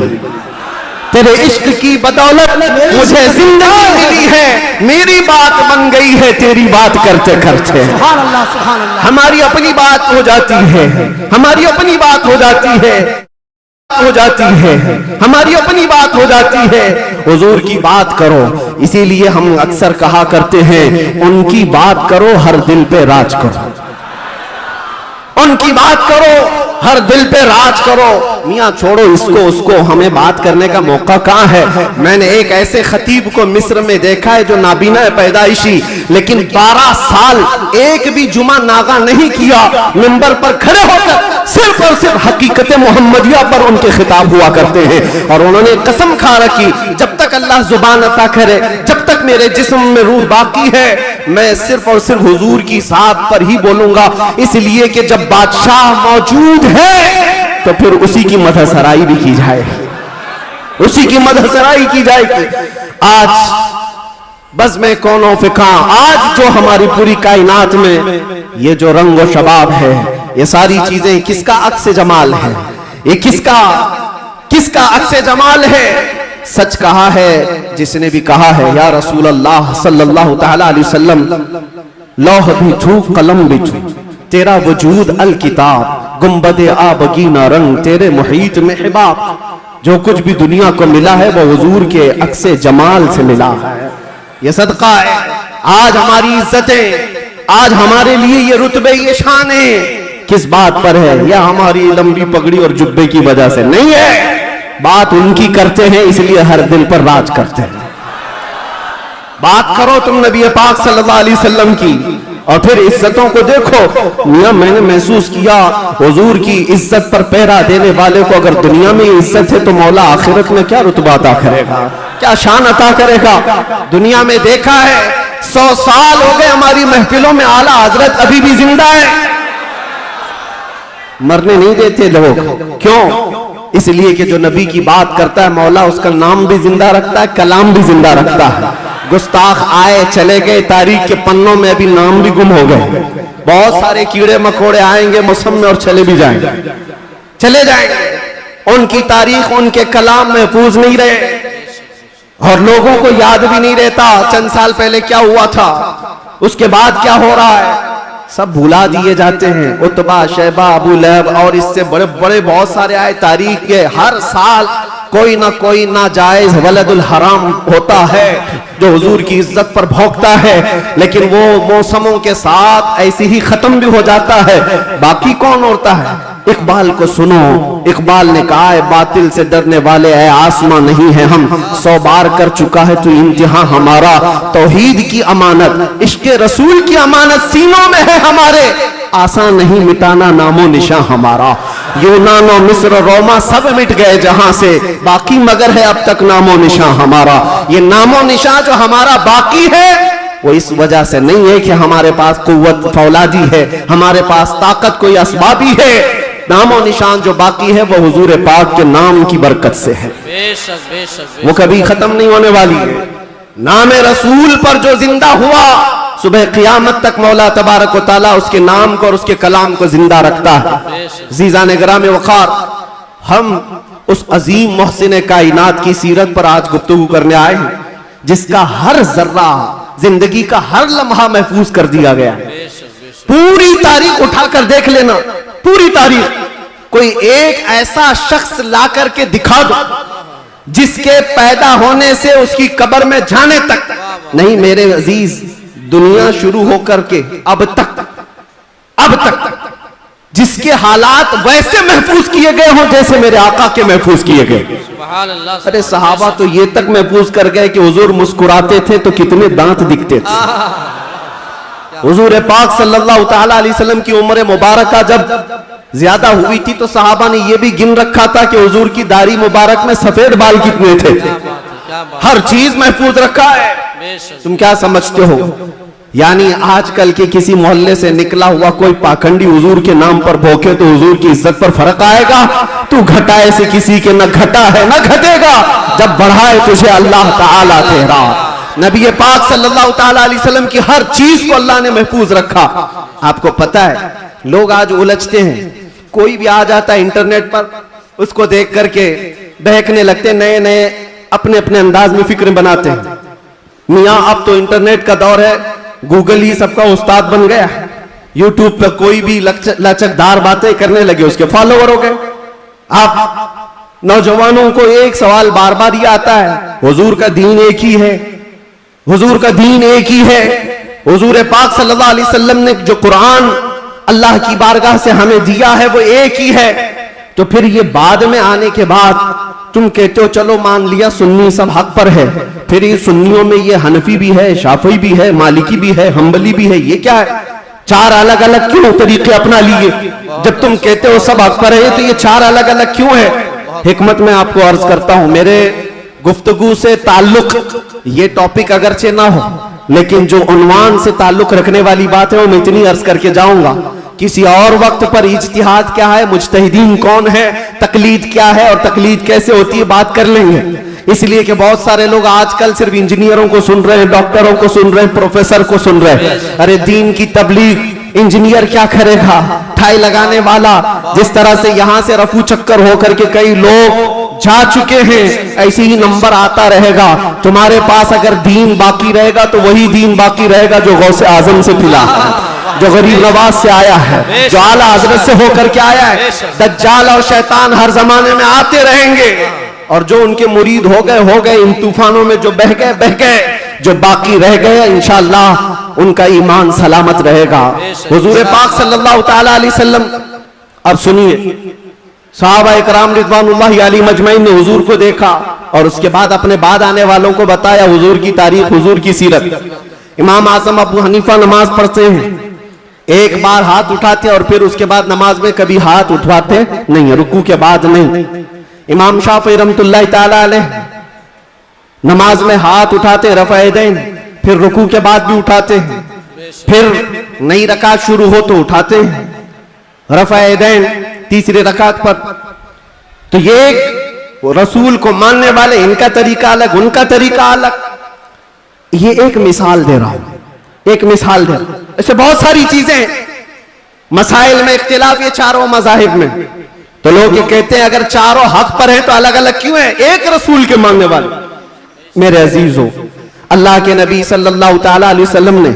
तेरे इश्क की बदौलत मुझे जिंदगी मिली है, मेरी बात बन गई है तेरी बात करते करते। सुभान अल्लाह, सुभान अल्लाह। हमारी अपनी बात हो जाती है, हमारी अपनी बात हो जाती है, हो जाती है, हमारी अपनी बात हो जाती है। हुजूर की बात करो, इसीलिए हम अक्सर कहा करते हैं, उनकी बात करो हर दिल पे राज करो, उनकी बात करो हर दिल पे राज करो। मियाँ छोड़ो इसको उसको, हमें बात करने का मौका कहाँ है? मैंने एक ऐसे खतीब को मिस्र में देखा है जो नाबीना है पैदाइशी, लेकिन 12 साल एक भी जुमा नागा नहीं किया, मिंबर पर खड़े होकर सिर्फ और सिर्फ हकीकत मोहम्मदिया पर उनके खिताब हुआ करते हैं। और उन्होंने कसम खा रखी, जब तक अल्लाह जुबान अता करे, जब तक मेरे जिस्म में रूह बाकी है, मैं सिर्फ और सिर्फ हुजूर की साथ पर ही बोलूंगा। इसलिए कि जब बादशाह मौजूद है तो फिर उसी की मदह सराई भी की जाएगी, उसी की मदह सराई की जाएगी। आज बस में कौनो फिका, आज जो हमारी पूरी कायनात में ये जो रंग और शबाब है, ये सारी चीजें किसका अक्स जमाल है? ये किसका अक्स जमाल है? सच कहा है जिसने भी कहा है, या रसूल अल्लाह सल्लल्लाहु तआला अलैहि वसल्लम, लौह भी छू कलम भी छू, तेरा वजूद अल किताब, गुंबदे आबगीना रंग, तेरे मुहीत में हिबाब। जो कुछ भी दुनिया को मिला है वो हुजूर के अक्से जमाल से मिला है। ये सदका है। आज हमारी इज्जतें, आज हमारे लिए ये रुतबे, ये शान किस बात पर है? या हमारी लंबी पगड़ी और जुब्बे की वजह से नहीं है। बात उनकी करते हैं, इसलिए हर दिल पर राज करते हैं। बात करो तुम नबी पाक सल्लल्लाहु अलैहि वसल्लम की, और फिर इज्जतों को देखो। मियां मैंने महसूस किया, हुजूर की इज्जत पर पहरा देने वाले को अगर दुनिया में इज्जत है तो मौला आखिरत में क्या रुतबा अता करेगा, क्या शान अता करेगा। दुनिया में देखा है, 100 साल हो गए हमारी महफिलों में आला हजरत अभी भी जिंदा है, मरने नहीं देते लोग। क्यों? इसलिए कि जो नबी की बात करता है मौला उसका नाम भी जिंदा रखता है, कलाम भी जिंदा रखता है। गुस्ताख आए चले गए, तारीख के पन्नों में अभी नाम भी गुम हो गए। बहुत सारे कीड़े मकोड़े आएंगे मौसम में और चले भी जाएंगे, चले जाएंगे। उनकी तारीख, उनके कलाम महफूज नहीं रहे और लोगों को याद भी नहीं रहता चंद साल पहले क्या हुआ था, उसके बाद क्या हो रहा है, सब भुला दिए जाते हैं। उतबा, शैबा, अबू लहब और इससे बड़े बड़े बहुत सारे आए तारीख के। हर साल कोई ना कोई नाजायज वलदुल हराम होता है जो हुजूर की इज्जत पर भौंकता है, लेकिन वो मौसमों के साथ ऐसे ही खत्म भी हो जाता है। बाकी कौन होता है? इकबाल को सुनो, इकबाल ने कहा है, बातिल से डरने वाले है आसमां नहीं है हम, 100 बार कर चुका है तू इम्तिहान हमारा। तौहीद की अमानत, इश्क़े रसूल की अमानत सीनों में है हमारे, आसान नहीं मिटाना नामो निशान हमारा। यूनान और मिस्र, रोमा सब मिट गए जहां से, बाकी मगर है अब तक नामो निशान हमारा। ये नामो निशान जो हमारा बाकी है वो इस वजह से नहीं है कि हमारे पास कुव्वत फौलादी है, हमारे पास ताकत कोई असबाबी है। नामो निशान जो बाकी है वो हुजूर पाक के नाम की बरकत से है, वो कभी खत्म नहीं होने वाली है। नाम रसूल पर जो जिंदा हुआ, सुबह क़यामत तक मौला तबारक व तआला उसके नाम को और उसके कलाम को जिंदा रखता है। ज़ीज़ान ग्राम वक़ार, हम उस अजीम मोहसिन कायनात की सीरत पर आज गुफ्तगू करने आए हैं, जिसका हर जर्रा, जिंदगी का हर लम्हा महफूज कर दिया गया है। पूरी तारीख उठाकर देख लेना, पूरी तारीख। कोई एक ऐसा शख्स ला करके दिखा दो जिसके पैदा होने से उसकी कब्र में जाने तक, नहीं मेरे अजीज, दुनिया शुरू होकर के अब तक जिसके हालात वैसे महफूज किए गए हों जैसे मेरे आका के महफूज किए गए। अरे सहाबा तो ये तक महफूज कर गए कि हुजूर मुस्कुराते थे तो कितने दांत दिखते थे। हुजूर पाक सल्लल्लाहु तआला अलैहि वसल्लम की उम्र मुबारका जब ज्यादा हुई थी तो सहाबा ने यह भी गिन रखा था कि हुजूर की दाढ़ी मुबारक में सफेद बाल कितने थे। हर चीज महफूज रखा है। तुम क्या समझते हो یعنی آج کل کے کسی محلے سے نکلا ہوا کوئی پاکھنڈی حضور کے نام پر بھوکے تو حضور کی عزت پر فرق آئے گا؟ تو گھٹائے سے کسی کے نہ گھٹا ہے نہ گھٹے گا جب بڑھائے تجھے اللہ تعالیٰ تیرا۔ نبی پاک صلی اللہ تعالیٰ علیہ وسلم کی ہر چیز کو اللہ نے محفوظ رکھا۔ آپ کو پتا ہے لوگ آج الجھتے ہیں، کوئی بھی آ جاتا ہے انٹرنیٹ پر، اس کو دیکھ کر کے بہکنے لگتے، نئے نئے اپنے اپنے انداز میں فکر بناتے ہیں۔ میاں اب تو انٹرنیٹ کا دور ہے، گوگل ہی سب کا استاد بن گیا ہے، یوٹیوب پہ کوئی بھی لچکدار باتیں کرنے لگے اس کے فالوور ہو گئے۔ آپ نوجوانوں کو ایک سوال بار بار یہ آتا ہے، حضور کا دین ایک ہی ہے، حضور کا دین ایک ہی ہے، حضور پاک صلی اللہ علیہ وسلم نے جو قرآن اللہ کی بارگاہ سے ہمیں دیا ہے وہ ایک ہی ہے، تو پھر یہ بعد میں آنے کے بعد تم کہتے ہو چلو مان لیا سنی سب حق پر ہے، پھر یہ سنیوں میں یہ حنفی بھی ہے، شافعی بھی ہے، مالکی بھی ہے، حنبلی بھی ہے، یہ کیا ہے؟ چار الگ الگ کیوں طریقے اپنا لیے؟ جب تم کہتے ہو سب حق پر ہے تو یہ چار الگ الگ کیوں ہے؟ حکمت میں آپ کو عرض کرتا ہوں، میرے گفتگو سے تعلق یہ ٹاپک اگرچہ نہ ہو لیکن جو عنوان سے تعلق رکھنے والی بات ہے وہ میں اتنی عرض کر کے جاؤں گا۔ کسی اور وقت پر اجتہاد کیا ہے، مجتہدین کون ہے، تقلید کیا ہے اور تقلید کیسے ہوتی ہے بات کر لیں گے۔ اس لیے کہ بہت سارے لوگ آج کل صرف انجینئروں کو سن رہے ہیں، ڈاکٹروں کو سن رہے ہیں، پروفیسر کو سن رہے ہیں۔ ارے دین کی تبلیغ انجینئر کیا کرے گا، ٹھائی لگانے والا، جس طرح سے یہاں سے رفو چکر ہو کر کے کئی لوگ جا چکے ہیں، ایسے ہی نمبر آتا رہے گا۔ تمہارے پاس اگر دین باقی رہے گا تو وہی دین باقی رہے گا جو غوث اعظم سے پھلا ہے، جو غریب نواز سے آیا ہے، جو اعلیٰ حضرت سے ہو کر کے آیا ہے۔ دجال اور شیطان ہر زمانے میں آتے رہیں گے، اور جو ان کے مرید ہو گئے ان طوفانوں میں جو بہ گئے، جو باقی رہ گئے انشاءاللہ ان کا ایمان سلامت رہے گا۔ حضور پاک صلی اللہ تعالیٰ علیہ وسلم، اب سنیے، صحابہ اکرام رضوان اللہ علیہ مجمعین نے حضور کو دیکھا اور اس کے بعد اپنے بعد آنے والوں کو بتایا حضور کی تاریخ، حضور کی سیرت۔ امام اعظم ابو حنیفہ نماز پڑھتے ہیں، ایک بار ہاتھ اٹھاتے اور پھر اس کے بعد نماز میں کبھی ہاتھ اٹھاتے نہیں، رکوع کے بعد نہیں۔ امام شافعی رحمۃ اللہ تعالیٰ علیہ نماز میں ہاتھ اٹھاتے رفع یدین، پھر رکوع کے بعد بھی اٹھاتے ہیں، پھر نئی رکعت شروع ہو تو اٹھاتے ہیں رفع یدین تیسری رکعت پر۔ تو یہ رسول کو ماننے والے ان کا طریقہ الگ، ان کا طریقہ الگ۔ یہ ایک مثال دے رہا ہوں، ایک مثال دے رہا ہوں۔ ایسے بہت ساری چیزیں، مسائل میں اختلاف یہ چاروں مذاہب میں، تو لوگ یہ کہتے ہیں اگر چاروں حق پر ہیں تو الگ الگ کیوں ہیں؟ ایک رسول کے ماننے والے۔ میرے عزیزو، اللہ کے نبی صلی اللہ تعالیٰ علیہ وسلم نے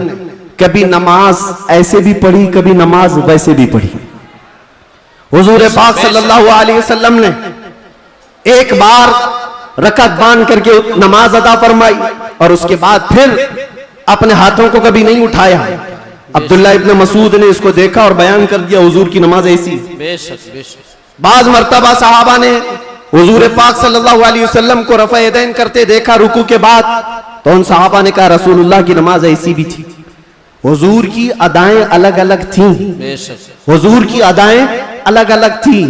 کبھی نماز ایسے بھی پڑھی، کبھی نماز ویسے بھی پڑھی۔ حضور پاک صلی اللہ علیہ وسلم نے ایک بار رکعت باندھ کر کے نماز ادا فرمائی اور اس کے بعد پھر اپنے ہاتھوں کو کبھی نہیں اٹھایا۔ عبداللہ ابن مسعود نے اس کو دیکھا اور بیان کر دیا حضور کی نماز ایسی۔ بعض مرتبہ صحابہ نے حضور پاک صلی اللہ علیہ وسلم کو رفع یدین کرتے دیکھا رکوع کے بعد، تو ان صحابہ نے کہا رسول اللہ کی نماز ایسی بھی تھی۔ حضور کی ادائیں الگ الگ تھیں، حضور کی ادائیں الگ الگ تھیں،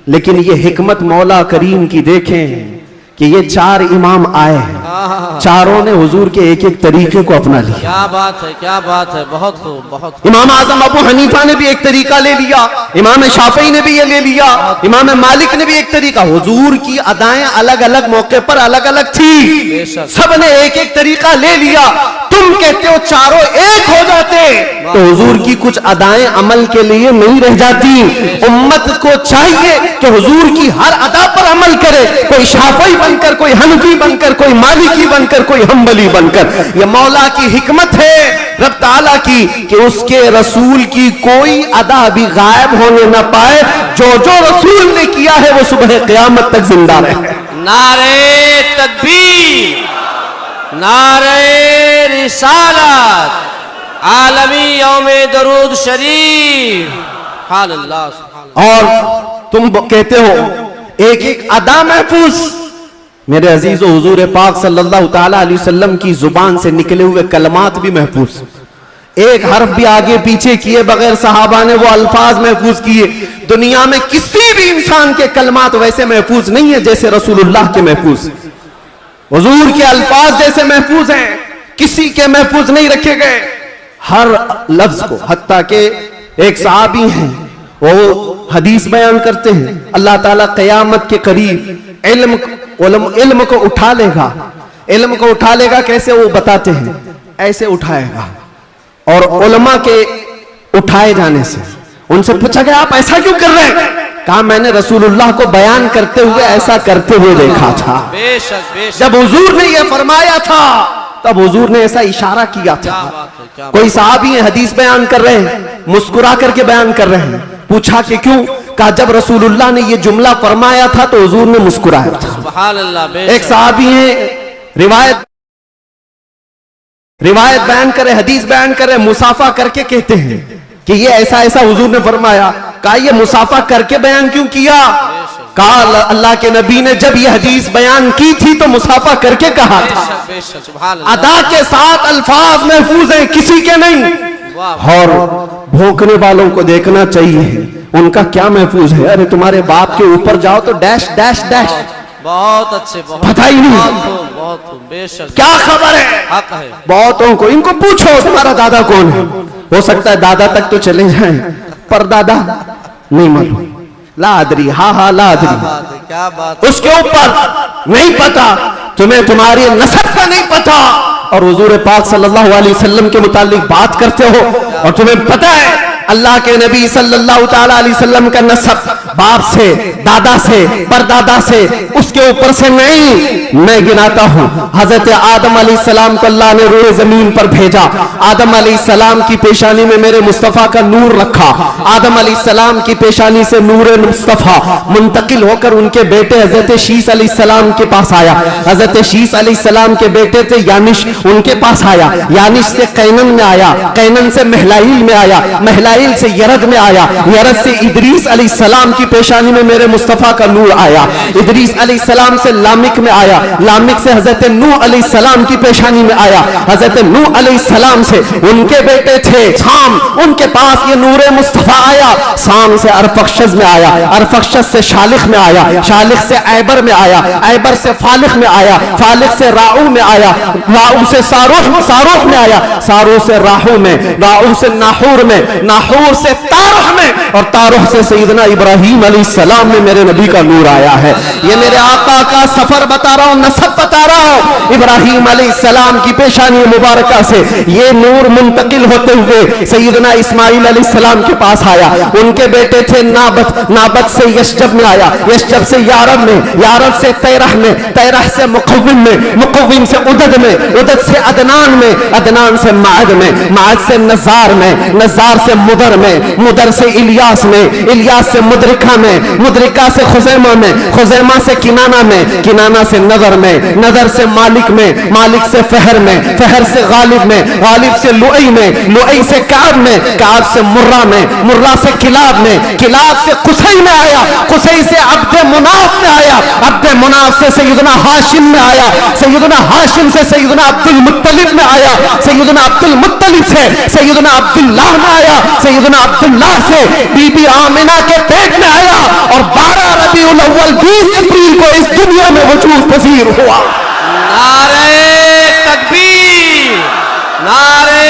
لیکن یہ حکمت مولا کریم کی دیکھیں کہ یہ چار امام آئے ہیں، چاروں نے حضور کے ایک ایک طریقے کو اپنا لیا۔ کیا بات ہے، کیا بات ہے، بہت خوب، بہت خوب۔ امام اعظم ابو حنیفہ نے بھی ایک طریقہ لے لیا، امام شافعی نے بھی یہ لے لیا، امام مالک نے بھی ایک طریقہ۔ حضور کی ادائیں الگ الگ موقع پر الگ الگ تھی، سب نے ایک ایک طریقہ لے لیا۔ تم کہتے ہو چاروں ایک ہو جاتے تو حضور کی کچھ ادائیں عمل کے لیے نہیں رہ جاتی۔ امت کو چاہیے کہ حضور کی ہر ادا پر عمل کرے، کوئی شافعی بن کر، کوئی حنفی بن کر، کوئی مالکی بن کر، کوئی حنبلی بن کر۔ یہ مولا کی حکمت ہے رب تعالیٰ کی کہ اس کے رسول کی کوئی ادا بھی غائب ہونے نہ پائے، جو جو رسول نے کیا ہے وہ صبح قیامت تک زندہ رہے۔ نعرے تکبیر، نعرے رسالت، عالمی یوم درود شریف، حال اللہ سبحانہ۔ اور تم کہتے ہو ایک ایک ادا محفوظ۔ میرے عزیز و حضور پاک صلی اللہ تعالیٰ علیہ وسلم کی زبان سے نکلے ہوئے کلمات بھی محفوظ، ایک حرف بھی آگے پیچھے کیے بغیر صحابہ نے وہ الفاظ محفوظ کیے۔ دنیا میں کسی بھی انسان کے کلمات ویسے محفوظ نہیں ہیں جیسے رسول اللہ کے محفوظ، حضور کے الفاظ جیسے محفوظ ہیں، کسی کے محفوظ نہیں رکھے گئے۔ ہر لفظ کو، حتیٰ کہ ایک صحابی ہیں وہ حدیث بیان کرتے ہیں اللہ تعالیٰ قیامت کے قریب علم کو اٹھا لے گا. علم کو اٹھا لے گا کیسے وہ بتاتے ہیں، ایسے اٹھائے گا. اور علماء کے اٹھائے جانے سے ان سے پوچھا گیا آپ ایسا کیوں کر رہے ہیں؟ کہا میں نے رسول اللہ کو بیان کرتے ہوئے ایسا کرتے ہوئے دیکھا تھا. بے شک بے شک. جب حضور نے یہ فرمایا تھا تب حضور نے ایسا اشارہ کیا تھا. کوئی صحابی ہیں حدیث بیان کر رہے ہیں، مسکرا کر کے بیان کر رہے ہیں. پوچھا کہ کیوں؟ کہا جب رسول اللہ نے یہ جملہ فرمایا تھا تو حضور نے مسکرایا تھا. سبحان اللہ. بے ایک صحابی ہیں روایت بیان کرے، حدیث بیان کرے، مسافہ کر کے کہتے ہیں کہ یہ ایسا ایسا حضور نے فرمایا. کہا یہ مسافہ کر کے بیان کیوں کیا؟ کہا اللہ کے نبی نے جب یہ حدیث بیان کی تھی تو مسافہ کر کے کہا تھا. بے شک. سبحان اللہ. ادا کے ساتھ الفاظ محفوظ ہیں، کسی کے نہیں. اور بھوکنے والوں کو دیکھنا چاہیے ان کا کیا محفوظ ہے. ارے تمہارے باپ کے اوپر جاؤ تو ڈیش ڈیش ڈیش، بہت اچھے. پتہ ہی نہیں بہت. بے شک. کیا خبر ہے. حق ہے. بہتوں کو ان کو پوچھو تمہارا دادا کون ہے. ہو سکتا ہے دادا تک تو چلے جائیں پر دادا نہیں معلوم. لا ادری، ہاں لا ادری. کیا بات. اس کے اوپر نہیں پتا، تمہیں تمہاری نسب کا نہیں پتا اور حضور پاک صلی اللہ علیہ وسلم کے متعلق بات کرتے ہو اور تمہیں پتا ہے اللہ کے نبی صلی اللہ تعالی علیہ وسلم کا نسب باپ سے، دادا سے، پردادا سے، اس کے اوپر سے نہیں. میں گناتا ہوں حضرت آدم علیہ السلام کو اللہ نے روئے زمین پر بھیجا. آدم علیہ السلام کی پیشانی میں میرے مصطفیٰ کا نور رکھا. آدم علیہ السلام کی پیشانی سے نور مصطفیٰ منتقل ہو کر ان کے بیٹے حضرت شیس علیہ السلام کے پاس آیا. حضرت شیس علیہ السلام کے بیٹے تھے یانش، ان کے پاس آیا. یانش سے قینن میں آیا، قینن سے مہلائیل میں آیا، مہلائیل سے یرد میں آیا، یرد سے ادریس علیہ السلام کی پیشانی میں میرے مصطفیٰ کا نور آیا. ادریس علیہ السلام سے لامک میں آیا، لامک سے حضرت نوح علیہ السلام کی پیشانی میں آیا. حضرت نوح علیہ السلام سے ان کے بیٹے تھے سام، ان کے پاس یہ نور مصطفیٰ آیا. سام سے ارفخشد میں آیا، ارفخشد سے شالخ میں آیا، شالخ سے عیبر میں آیا، عیبر سے فالخ میں آیا، فالخ سے راؤ میں آیا، راؤ سے ساروخ میں آیا، سارو سے راہو میں، راہو سے ناحور میں، ناحور سے تارح میں، اور تارح سے سیدنا ابراہیم علیہ السلام میں میرے نبی کا نور آیا ہے. یہ میرے آقا کا سفر بتا رہا ہوں، نسب بتا رہا ہوں. ابراہیم علیہ السلام کی پیشانی مبارکہ سے یہ نور منتقل ہوتے ہوئے سیدنا اسماعیل علیہ السلام کے پاس آیا. ان کے بیٹے تھے نابت، نابت سے یشجب میں آیا، یشجب سے یارب میں، یارب سے تیرح میں، تیرح سے مقوم میں، مقوم سے عدد میں، عدد سے عدنان میں، عدنان سے معد میں، معد سے نزار میں، نزار سے مدر میں، مدر سے الیاس میں، الیاس سے مدرکہ میں، مدرکہ سے خزیمہ میں، خزیمہ سے کنانہ میں، کنانہ سے نظر میں، نظر سے مالک میں، مالک سے فہر میں، فہر سے غالب میں، غالب سے لؤی میں، لؤی سے کعب میں، کعب سے مرہ میں، مرہ سے کلاب میں، کلاب سے قصی میں آیا، قصی سے عبد مناف میں آیا، عبد مناف سے سیدنا ہاشم میں آیا، سیدنا ہاشم سے سیدنا عبد المطلب میں آیا، سیدنا عبد المطلب سے سیدنا عبداللہ میں آیا، سیدنا عبداللہ سے بی بی آمنہ کے پیٹ میں آیا، اور 12 ربیع الاول 20 اپریل کو اس دنیا میں وجود پذیر ہوا. نعرہ تکبیر، نعرہ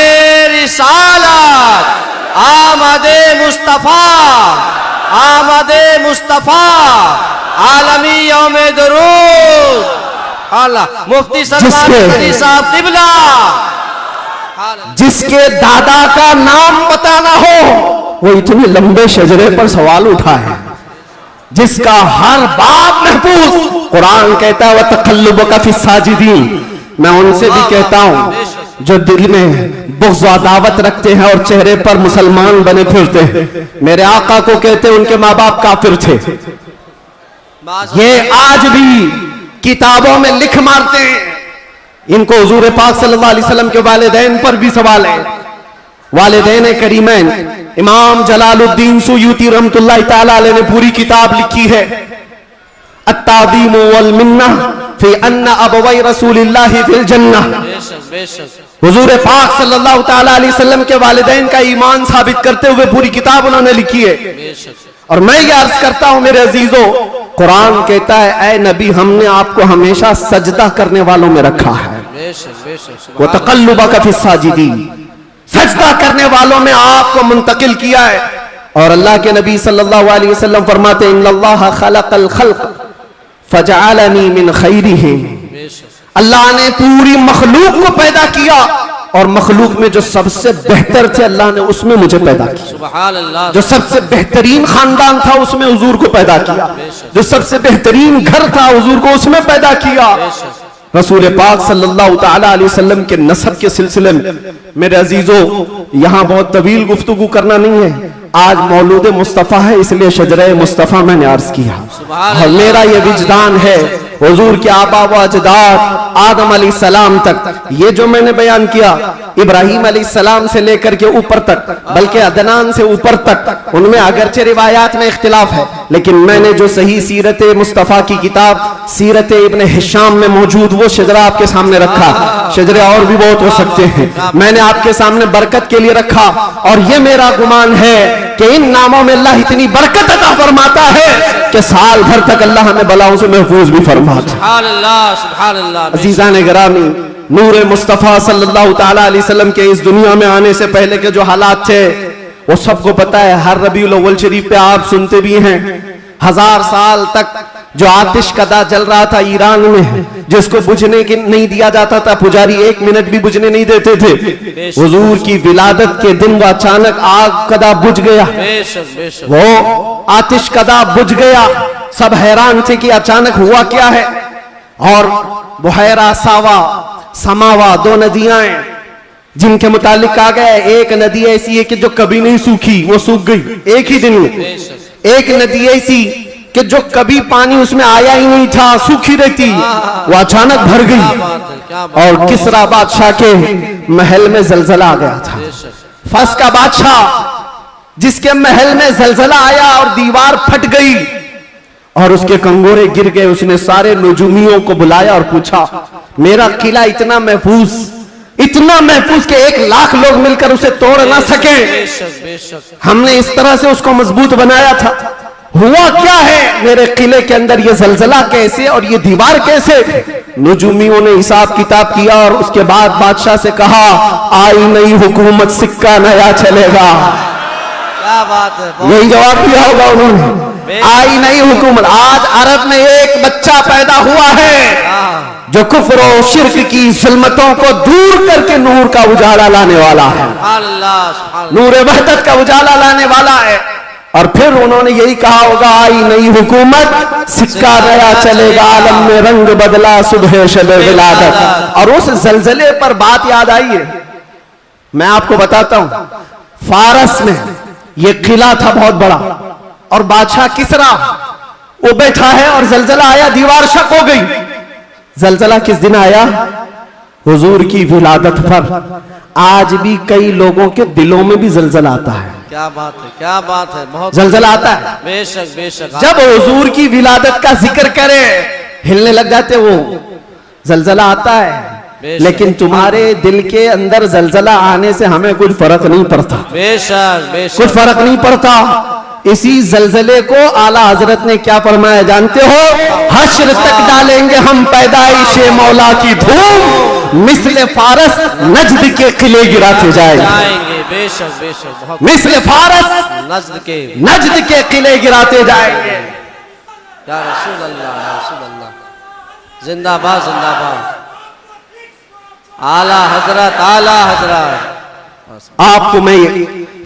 رسالت، آمد مصطفیٰ، آمد مصطفیٰ، عالمی یوم درود. اللہ مفتی سلمان علی صاحب قبلہ. جس کے دادا کا نام پتہ نہ ہو وہ اتنے لمبے شجرے پر سوال اٹھا ہے. جس کا ہر بات محفوظ، قرآن کہتا ہے وَتَقَلُّبُكَ فِي السَّاجِدِينَ. میں ان سے بھی کہتا ہوں جو دل میں بغض و عداوت رکھتے ہیں اور چہرے پر مسلمان بنے پھرتے ہیں. میرے آقا کو کہتے ہیں ان کے ماں باپ کافر تھے. یہ آج بھی کتابوں میں لکھ مارتے ہیں. ان کو حضور پاک صلی اللہ علیہ وسلم کے والدین پر بھی سوال ہے. والدین کریمین امام جلال الدین سیوطی رحمت اللہ تعالی علیہ نے پوری کتاب لکھی ہے التعظیم والمنہ فی ان ابوی رسول اللہ فی الجنہ. حضور پاک صلی اللہ تعالی علیہ وسلم کے والدین کا ایمان ثابت کرتے ہوئے پوری کتاب انہوں نے لکھی ہے. اور میں یہ عرض کرتا ہوں میرے عزیزو، قرآن کہتا ہے اے نبی ہم نے آپ کو ہمیشہ سجدہ کرنے والوں میں رکھا ہے. وَتَقَلُّبَكَ فِي السَّاجِدِينَ. سجدہ کرنے والوں میں آپ کو منتقل کیا ہے. اور اللہ کے نبی صلی اللہ علیہ وسلم فرماتے ان اللہ خلق الخلق فجعلنی من خیرہم. اللہ نے پوری مخلوق کو پیدا کیا اور مخلوق میں جو سب سے بہتر تھے اللہ نے اس میں مجھے پیدا کیا. سبحان اللہ. جو سب سے بہترین خاندان تھا اس میں حضور کو پیدا کیا. جو سب سے بہترین گھر تھا حضور کو اس میں پیدا کیا. رسول پاک صلی اللہ تعالی علیہ وسلم کے نسب کے سلسلے میں میرے عزیزو یہاں بہت طویل گفتگو کرنا نہیں ہے. آج مولود مصطفیٰ ہے اس لیے شجرہ مصطفیٰ میں نے عرض کیا. اور میرا یہ وجدان ہے حضور کے آبا و اجداد آدم علیہ السلام تک یہ جو میں نے بیان کیا ابراہیم علیہ السلام سے لے کر کے اوپر تک بلکہ عدنان سے اوپر تک ان میں اگرچہ روایات میں اختلاف ہے لیکن میں نے جو صحیح سیرت مصطفیٰ کی کتاب سیرت ابن ہشام میں موجود وہ شجرہ آپ کے سامنے رکھا. شجرے اور بھی بہت ہو سکتے ہیں میں نے آپ کے سامنے برکت کے لیے رکھا. اور یہ میرا گمان ہے کہ ان ناموں میں اللہ اتنی برکت عطا فرماتا ہے کہ سال بھر تک اللہ ہمیں بلاؤں سے محفوظ بھی فرماتا. سبحان اللہ سبحان اللہ. عزیزان گرامی نور مصطفیٰ صلی اللہ تعالی علیہ وسلم کے اس دنیا میں آنے سے پہلے کے جو حالات تھے وہ سب کو پتا ہے. ہر ربیع الاول شریف پہ آپ سنتے بھی ہیں 1000 سال تک جو آتش کدا جل رہا تھا ایران میں جس کو بجھنے کی نہیں دیا جاتا تھا پجاری 1 منٹ بھی بجھنے نہیں دیتے تھے. حضور کی ولادت کے دن وہ اچانک آگ کدا بجھ گیا. وہ آتش کدا بجھ گیا. سب حیران تھے کہ اچانک ہوا کیا ہے. اور بحیرہ ساوا سماوا 2 ندیاں ہیں جن کے متعلق کہا گیا ہے ایک ندی ایسی ہے کہ جو کبھی نہیں سوکھی وہ سوکھ گئی ایک ہی دن میں. ایک ندی ایسی کہ جو کبھی پانی اس میں آیا ہی نہیں تھا سوکھی رہتی وہ اچانک بھر گئی. اور کسرا بادشاہ کے محل میں زلزلہ آ گیا تھا. فارس کا بادشاہ جس کے محل میں زلزلہ آیا اور دیوار پھٹ گئی اور اس کے کنگورے گر گئے. اس نے سارے نجومیوں کو بلایا اور پوچھا میرا قلعہ اتنا محفوظ کہ 1 لاکھ لوگ مل کر اسے توڑ نہ سکیں. ہم نے اس طرح سے اس کو مضبوط بنایا تھا. ہوا کیا ہے میرے قلعے کے اندر یہ زلزلہ کیسے اور یہ دیوار کیسے. نجومیوں نے حساب کتاب کیا اور اس کے بعد بادشاہ سے کہا آئی نئی حکومت سکہ نیا چلے گا. کیا بات ہے. یہی جواب دیا ہوگا انہوں نے. آئی نئی حکومت. آج عرب میں ایک بچہ پیدا ہوا ہے جو کفر و شرک کی ظلمتوں کو دور کر کے نور کا اجالا لانے والا ہے. نور وحدت کا اجالا لانے والا ہے. اور پھر انہوں نے یہی کہا ہوگا آئی نئی حکومت سکہ نیا چلے گا عالم میں رنگ بدلا صبح شب ولادت. اور اس زلزلے پر بات یاد آئی ہے. میں آپ کو بتاتا ہوں فارس میں یہ قلعہ تھا بہت بڑا اور بادشاہ کسرا وہ بیٹھا ہے اور زلزلہ آیا دیوار شک ہو گئی. زلزلہ کس دن آیا حضور کی ولادت پر. آج بھی کئی لوگوں کے دلوں میں بھی زلزلہ آتا ہے. کیا بات ہے کیا بات ہے. بہت زلزلہ آتا ہے. بے شک بے شک. جب حضور کی ولادت کا ذکر کرے ہلنے لگ جاتے. وہ زلزلہ آتا ہے لیکن تمہارے دل کے اندر زلزلہ آنے سے ہمیں کچھ فرق نہیں پڑتا. بے شک بے شک. کچھ فرق نہیں پڑتا. اسی زلزلے کو اعلیٰ حضرت نے کیا فرمایا جانتے ہو حشر تک ڈالیں گے ہم پیدائش مولا کی دھوم مثل فارس نجد کے قلعے گراتے جائیں گے. بے شک بے شک. بہت مثل فارس نجد کے قلعے گراتے جائیں گے. یا رسول اللہ یا رسول اللہ. زندہ باد زندہ باد. اعلیٰ حضرت اعلیٰ حضرت. آپ کو میں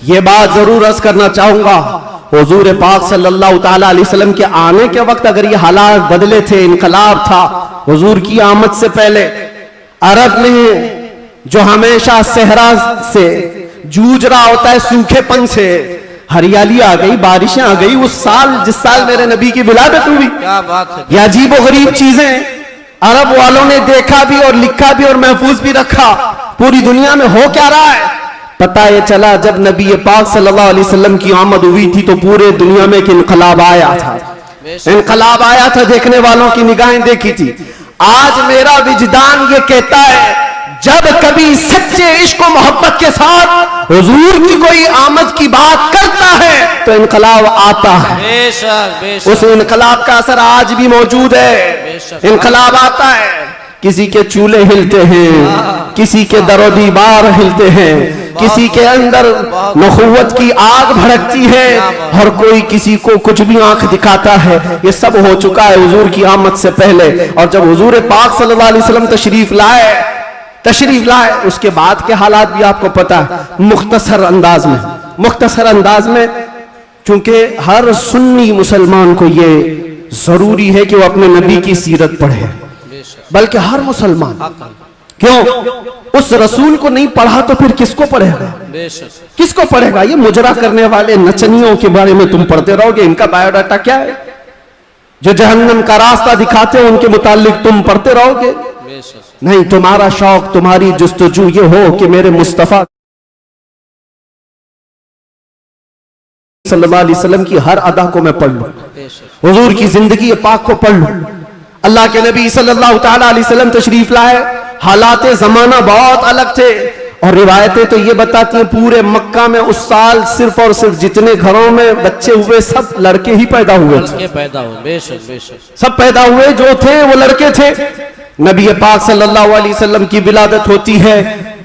یہ بات ضرور عرض کرنا چاہوں گا حضور پاک صلی اللہ تعالی علیہ وسلم کے آنے کے وقت اگر یہ حالات بدلے تھے انقلاب تھا حضور کی آمد سے پہلے عرب میں جو ہمیشہ صحرا سے جوجھ رہا ہوتا ہے سوکھے پن سے ہریالی آ گئی بارشیں آ گئی. اس سال جس سال میرے نبی کی ولادت ہوئی کیا بات ہے. یہ عجیب و غریب چیزیں عرب والوں نے دیکھا بھی اور لکھا بھی اور محفوظ بھی رکھا. پوری دنیا میں ہو کیا رہا ہے پتہ یہ چلا جب نبی پاک صلی اللہ علیہ وسلم کی آمد ہوئی تھی تو پورے دنیا میں ایک انقلاب آیا تھا. انقلاب آیا تھا دیکھنے والوں کی نگاہیں دیکھی تھی. آج میرا وجدان یہ کہتا ہے جب کبھی سچے عشق و محبت کے ساتھ حضور کی کوئی آمد کی بات کرتا ہے تو انقلاب آتا ہے. بے شک بے شک. اس انقلاب کا اثر آج بھی موجود ہے. انقلاب آتا ہے. किसी के चूल्हे हिलते हैं, किसी के दरो दीवार हिलते हैं, किसी के अंदर नखुवत की आग भड़कती है, हर कोई किसी को कुछ भी आंख दिखाता है। ये सब हो चुका है हुजूर की आमद से पहले। और जब हुजूर पाक सल्लल्लाहु अलैहि वसल्लम तशरीफ लाए उसके बाद के हालात भी आपको पता है। मुख्तसर अंदाज में चूंकि हर सुन्नी मुसलमान को ये जरूरी है कि वो अपने नबी की सीरत पढ़े, बल्कि हर मुसलमान। क्यों? उस रसूल को नहीं पढ़ा तो फिर किसको पढ़ेगा? किसको पढ़ेगा? ये मुजरा करने वाले नचनियों के बारे में तुम पढ़ते रहोगे। इनका बायोडाटा क्या है? जो जहन्नम का रास्ता दिखाते हैं उनके मुतालिक तुम पढ़ते रहोगे। नहीं, तुम्हारा शौक, तुम्हारी जुस्तजू ये हो कि मेरे मुस्तफा सल्लल्लाहु अलैहि वसल्लम की हर अदा को मैं पढ़ लूं, हुजूर की जिंदगी पाक को पढ़ लूं। अल्लाह के नबी सल्लल्लाहु ताला अलैहि वसल्लम तशरीफ लाए, हालात जमाना बहुत अलग थे। और रिवायतें तो ये बताती हैं पूरे मक्का में उस साल सिर्फ और सिर्फ जितने घरों में बच्चे हुए सब लड़के ही पैदा हुए थे। सब पैदा हुए जो थे वो लड़के थे। नबी पाक सल्लल्लाहु अलैहि वसल्लम की विलादत होती है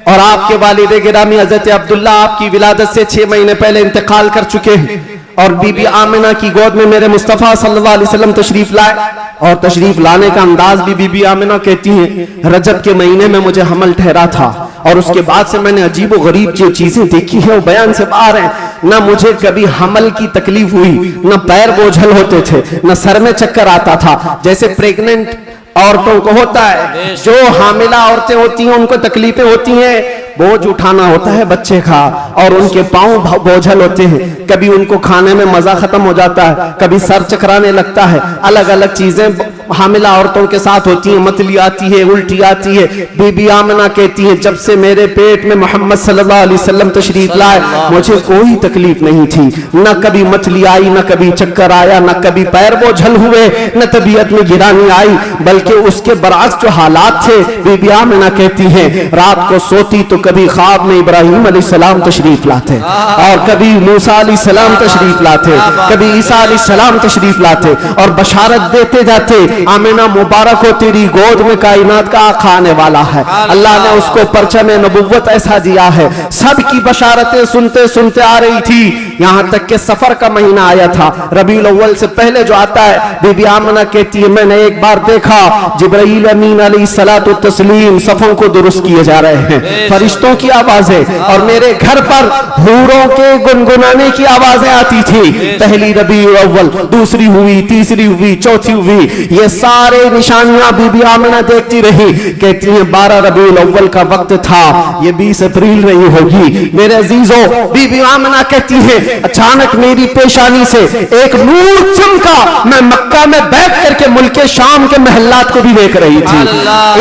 और आपके वालिद गिरामी हजरत अब्दुल्ला आपकी विलादत से 6 महीने पहले इंतकाल कर चुके हैं। और बीबी आमिना की गोद में मेरे मुस्तफ़ा सल्लल्लाहु अलैहि वसल्लम तशरीफ लाए। और तशरीफ लाने का अंदाज भी बीबी आमिना कहती हैं, रजब के महीने में मुझे हमल ठहरा था और उसके बाद से मैंने अजीब व गरीब जो चीजें देखी है वो बयान से बाहर है। ना मुझे कभी हमल की तकलीफ हुई, ना पैर बोझल होते थे, ना सर में चक्कर आता था जैसे प्रेग्नेंट औरतों को होता है। जो हामिला औरतें होती हैं उनको तकलीफें होती हैं, बोझ उठाना होता है बच्चे का और उनके पांव बोझल होते हैं। कभी उनको खाने में मजा खत्म हो जाता है, कभी सर चकराने लगता है। अलग अलग चीजें हामिला औरतों के साथ होती हैं, मतली आती है, उल्टी आती है। बीबी आमिना कहती है, जब से मेरे पेट में मोहम्मद सल्लल्लाहु अलैहि वसल्लम तशरीफ लाए मुझे कोई तकलीफ नहीं थी। न कभी मतली आई, न कभी चक्कर आया, न कभी पैर बोझल हुए, न तबीयत में गिरानी आई। बल्कि उसके बरअक्स जो हालात थे, बीबी आमिना कहती है रात को सोती तो कभी ख्वाब में इब्राहिम अलैहिस्सलाम तशरीफ लाते और कभी मूसा अलैहिस्सलाम तशरीफ लाते, कभी ईसा अलैहिस्सलाम तशरीफ लाते और बशारत देते जाते, आमिना मुबारक हो तेरी गोद में कायनात का आका आने वाला है। अल्लाह ने उसको परचम नबुव्वत ऐसा दिया है। सबकी बशारतें सुनते सुनते आ रही थी, यहाँ तक कि सफर का महीना आया था, रबीउल अव्वल से पहले जो आता है। बीबी आमिना कहती है मैंने एक बार देखा जिब्राईल अमीन अलैहिस्सलातु तस्लीम सफों को दुरुस्त किए जा रहे हैं, फरिश्तों की आवाजें, और मेरे घर पर हूरों के गुनगुनाने की आवाजें आती थी। पहली रबीउल अव्वल, दूसरी हुई, तीसरी हुई, चौथी हुई। ये सारे निशानियां बीबी आमिना देखती रही। कहती हैं 12 रबीउल अव्वल का वक्त था, ये 20 अप्रैल रही होगी। मेरे अजीजों, बीबी आमिना कहती है अचानक मेरी पेशानी से एक नूर चमका। मैं मक्का में बैठ करके मुल्क शाम के महल्लात को भी देख रही थी,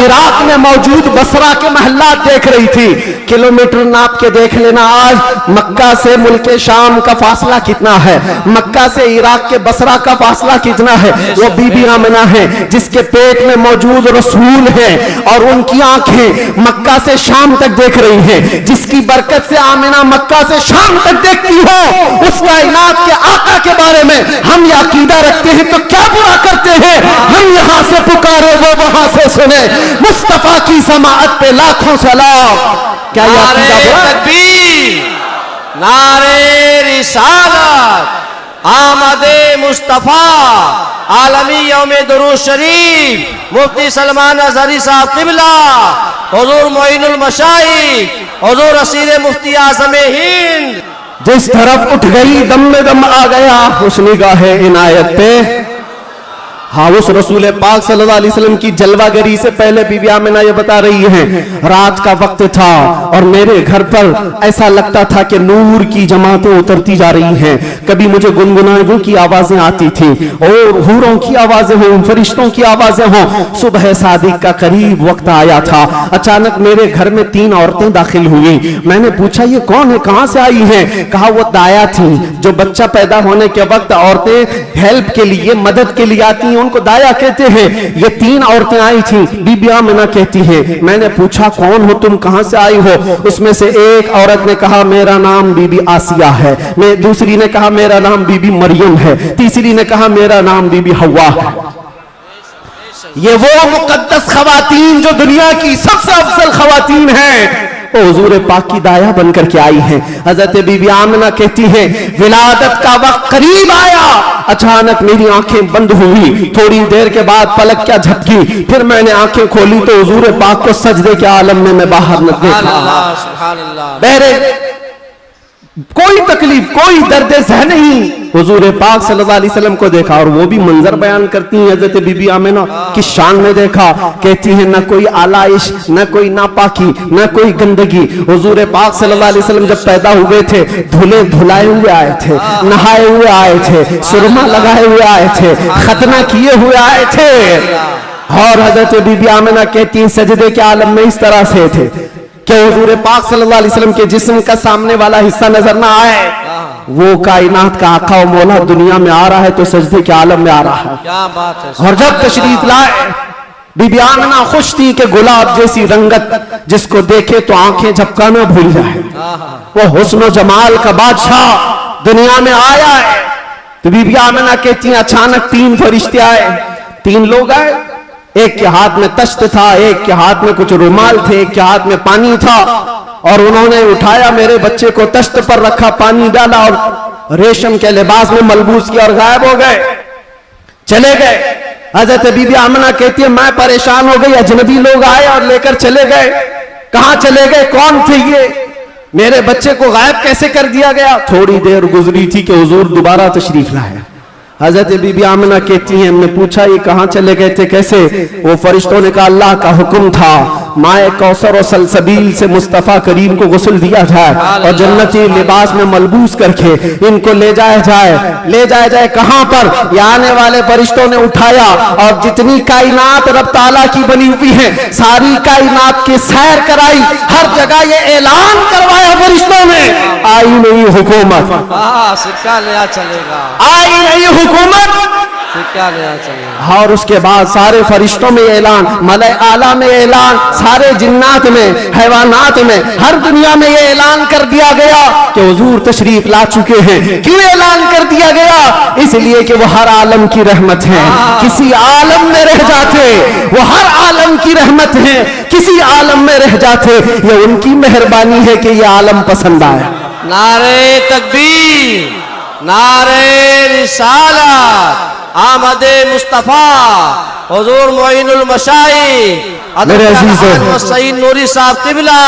इराक में मौजूद बसरा के महल्लात देख रही थी। किलोमीटर नाप के देख लेना आज मक्का से मुल्क शाम का फासला कितना है, मक्का से इराक के बसरा का फासला कितना है। वो बीबी आमिना है जिसके पेट में मौजूद रसूल है और उनकी आंखें मक्का से शाम तक देख रही हैं। जिसकी बरकत से आमिना मक्का से शाम तक देखती हो, उस कायनात के आका के बारे में हम ये अकीदा रखते हैं तो क्या बुरा करते हैं। हम यहाँ से पुकारे वो वहां से सुने, मुस्तफा की समाअत पे लाखों सलाम। क्या ये अकीदा बुरा? तकबीर, नारे रिसालत, आमदे मुस्तफा, आलमी यौम दुरूद शरीफ, मुफ्ती सलमान अज़हरी साहब क़िबला, हुज़ूर मोइनुल मशाइख, हुज़ूर असीर मुफ्ती आज़म हिंद। जिस तरफ उठ गई दम में दम आ गया उस निगाहे इनायत पे। हाँ, उस रसूल पाक सल्लल्लाहु अलैहि वसल्लम की जलवागरी से पहले बीबी आमिना ये बता रही हैं, रात का वक्त था और मेरे घर पर ऐसा लगता था कि नूर की जमातें उतरती जा रही हैं। कभी मुझे गुनगुनाने की आवाजें आती थी और हूरों की आवाजें हों, फरिश्तों की आवाजें हों। सुबह सादिक का करीब वक्त आया था, अचानक मेरे घर में 3 औरतें दाखिल हुई। मैंने पूछा ये कौन है, कहां से आई हैं? कहा वो दाया थी, जो बच्चा पैदा होने के वक्त औरतें हेल्प के लिए, मदद के लिए आती हैं, उनको दाया कहते हैं। ये 3 औरतें आई थी। बीबी आमिना कहती है मैंने पूछा कौन हो तुम, कहां से आई हो? उसमें से एक औरत ने कहा मेरा नाम बीबी आसिया है, दूसरी ने कहा मेरा नाम बीबी मरियम है, तीसरी ने कहा मेरा नाम बीबी हव्वा है। یہ وہ مقدس خواتین جو دنیا کی سب سے افضل خواتین ہیں، وہ حضور پاک کی دایا بن کر کے آئی ہیں۔ حضرت بی بی آمنہ کہتی ہیں ولادت کا وقت قریب آیا، اچانک میری آنکھیں بند ہوئی، تھوڑی دیر کے بعد پلک کیا جھپکی، پھر میں نے آنکھیں کھولی تو حضور پاک کو سجدے کے عالم میں باہر نہ سبحان دیکھا۔ اللہ سبحان اللہ۔ بہرے کوئی تکلیف، کوئی درد ذہ نہیں، حضور پاک صلی اللہ علیہ وسلم کو دیکھا، اور وہ بھی منظر بیان کرتی ہیں حضرت بی بی آمنہ کی شان میں دیکھا، کہتی ہیں نہ کوئی آلائش، نہ کوئی ناپاکی، نہ کوئی گندگی۔ حضور پاک صلی اللہ علیہ وسلم جب پیدا ہوئے تھے دھلے دھلائے ہوئے آئے تھے، نہائے ہوئے آئے تھے، سرما لگائے ہوئے آئے تھے، ختنہ کیے ہوئے آئے تھے۔ اور حضرت بی بی آمنہ کہتی ہیں سجدے کے عالم میں اس طرح سے تھے کہ حضور پاک صلی اللہ علیہ وسلم کے جسم کا سامنے والا حصہ نظر نہ آئے۔ وہ کائنات کا آقا و مولا دنیا میں آ رہا ہے تو سجدے کے عالم میں آ رہا ہے۔ کیا بات ہے۔ اور جب تشریف لائے بی بی آمنہ خوش تھی کہ گلاب جیسی رنگت جس کو دیکھے تو آنکھیں جھپکانا بھول جائے، وہ حسن و جمال کا بادشاہ دنیا میں آیا ہے۔ تو بی بی آمنہ کہتی ہیں اچانک تین فرشتے آئے، تین لوگ آئے، ایک کے ہاتھ میں تشت تھا، ایک کے ہاتھ میں کچھ رومال تھے، ایک کے ہاتھ میں پانی تھا، اور انہوں نے اٹھایا میرے بچے کو تشت پر رکھا، پانی ڈالا اور ریشم کے لباس میں ملبوس کیا اور غائب ہو گئے، چلے گئے۔ حضرت بی بی آمنہ کہتی ہے میں پریشان ہو گئی، اجنبی لوگ آئے اور لے کر چلے گئے، کہاں چلے گئے، کون تھے یہ، میرے بچے کو غائب کیسے کر دیا گیا؟ تھوڑی دیر گزری تھی کہ حضور دوبارہ تشریف لائے۔ حضرت بی بی آمنہ کہتی ہیں ہم نے پوچھا یہ کہاں چلے گئے تھے، کیسے؟ وہ فرشتوں نے کہا اللہ کا حکم تھا مائے کوثر و سلسبیل سے مصطفیٰ کریم کو غسل دیا جائے اور جنتی لباس میں ملبوس کر کے ان کو لے جایا جائے کہاں پر؟ یہ آنے والے فرشتوں نے اٹھایا اور جتنی کائنات رب تعالیٰ کی بنی ہوئی ہے ساری کائنات کی سیر کرائی، ہر جگہ یہ اعلان کروایا فرشتوں نے آئی نہیں حکومت، سکہ لیا چلے گا، آئی نہیں حکومت، سکہ لیا چلے گا۔ اور اس کے بعد سارے فرشتوں میں اعلان، ملائے اعلیٰ میں اعلان، سارے جنات میں، حیوانات میں، ہر دنیا میں یہ اعلان کر دیا گیا کہ حضور تشریف لا چکے ہیں۔ کیوں اعلان کر دیا گیا؟ اس لیے کہ وہ ہر عالم کی رحمت ہیں، کسی عالم میں رہ جاتے وہ ہر عالم کی رحمت ہیں، کسی عالم میں رہ جاتے یہ ان کی مہربانی ہے کہ یہ عالم پسند آئے۔ نعرے تکبیر، نعرے رسالت، آمد مصطفیٰ، حضور معین المشائخ میرے عزیزوں، سعید نوری صاحب قبلہ۔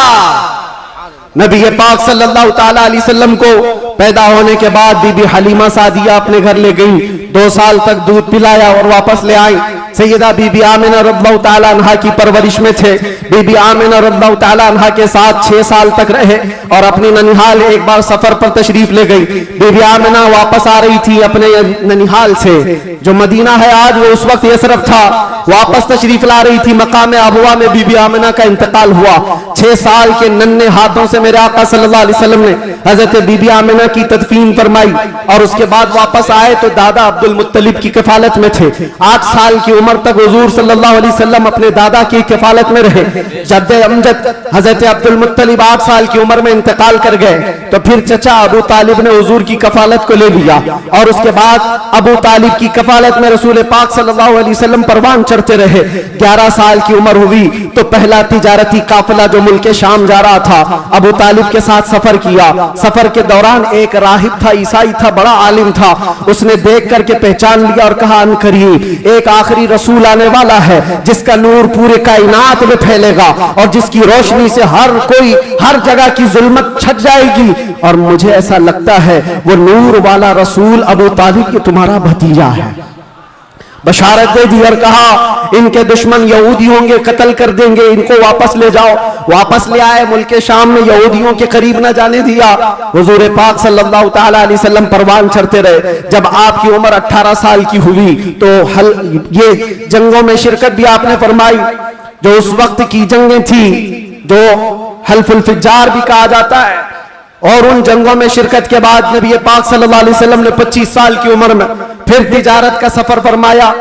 نبی پاک صلی اللہ تعالیٰ علیہ وسلم کو پیدا ہونے کے بعد بی بی حلیمہ سعدیہ اپنے گھر لے گئی، 2 سال تک دودھ پلایا اور واپس لے آئی۔ سیدہ بی بی آمنہ رضی اللہ تعالیٰ عنہ کی پرورش میں تھے، بی بی آمنہ رضی اللہ تعالیٰ عنہ کے ساتھ 6 سال تک رہے اور اپنی ننیحال ایک بار سفر پر تشریف لے گئی۔ بی بی آمنہ واپس آ رہی تھی اپنے ننیحال سے جو مدینہ ہے آج، وہ اس وقت یثرب تھا، واپس تشریف لا رہی تھی، مقام ابوا میں بی بی آمنہ کا انتقال ہوا۔ 6 سال کے ننھے ہاتھوں سے میرے آقا صلی اللہ علیہ وسلم نے حضرت بی بی آمنہ کی تدفین فرمائی اور اس کے بعد واپس آئے تو دادا عبد المطلب کی کفالت میں تھے۔ 8 سال کی عمر تک حضور صلی اللہ علیہ وسلم اپنے دادا کی کفالت میں رہے۔ جد امجد حضرت عبد المطلب 8 سال کی عمر میں انتقال کر گئے تو پھر چچا ابو طالب نے حضور کی کفالت کو لے لیا اور اس کے بعد ابو طالب کی کفالت میں رسول پاک صلی اللہ علیہ وسلم پروان چڑھتے رہے۔ 11 سال کی عمر ہوئی تو پہلا تجارتی قافلہ جو ملک شام جا رہا تھا ابو طالب کے ساتھ سفر کیا۔ سفر کے دوران ایک راہب تھا، عیسائی تھا، بڑا عالم تھا، اس نے دیکھ کر کے پہچان لیا اور کہا ان قریب ایک آخری رسول آنے والا ہے جس کا نور پورے کائنات میں پھیلے گا اور جس کی روشنی سے ہر کوئی ہر جگہ کی ظلمت چھٹ جائے گی، اور مجھے ایسا لگتا ہے وہ نور والا رسول ابو طالب کی تمہارا بھتیجا ہے۔ بشارت دے دی اور کہا ان کے دشمن یہودی ہوں گے، قتل کر دیں گے، ان کو واپس لے جاؤ۔ واپس لے آئے، ملک شام میں یہودیوں کے قریب نہ جانے دیا۔ حضور پاک صلی اللہ تعالیٰ علیہ وسلم پروان چڑھتے رہے۔ جب آپ کی عمر 18 سال کی ہوئی تو یہ جنگوں میں شرکت بھی آپ نے فرمائی، جو اس وقت کی جنگیں تھی جو حلف الفجار بھی کہا جاتا ہے، اور ان جنگوں میں شرکت کے بعد نبی پاک صلی اللہ علیہ وسلم نے 25 سال کی عمر میں پھر تجارت کا سفر فرمایا۔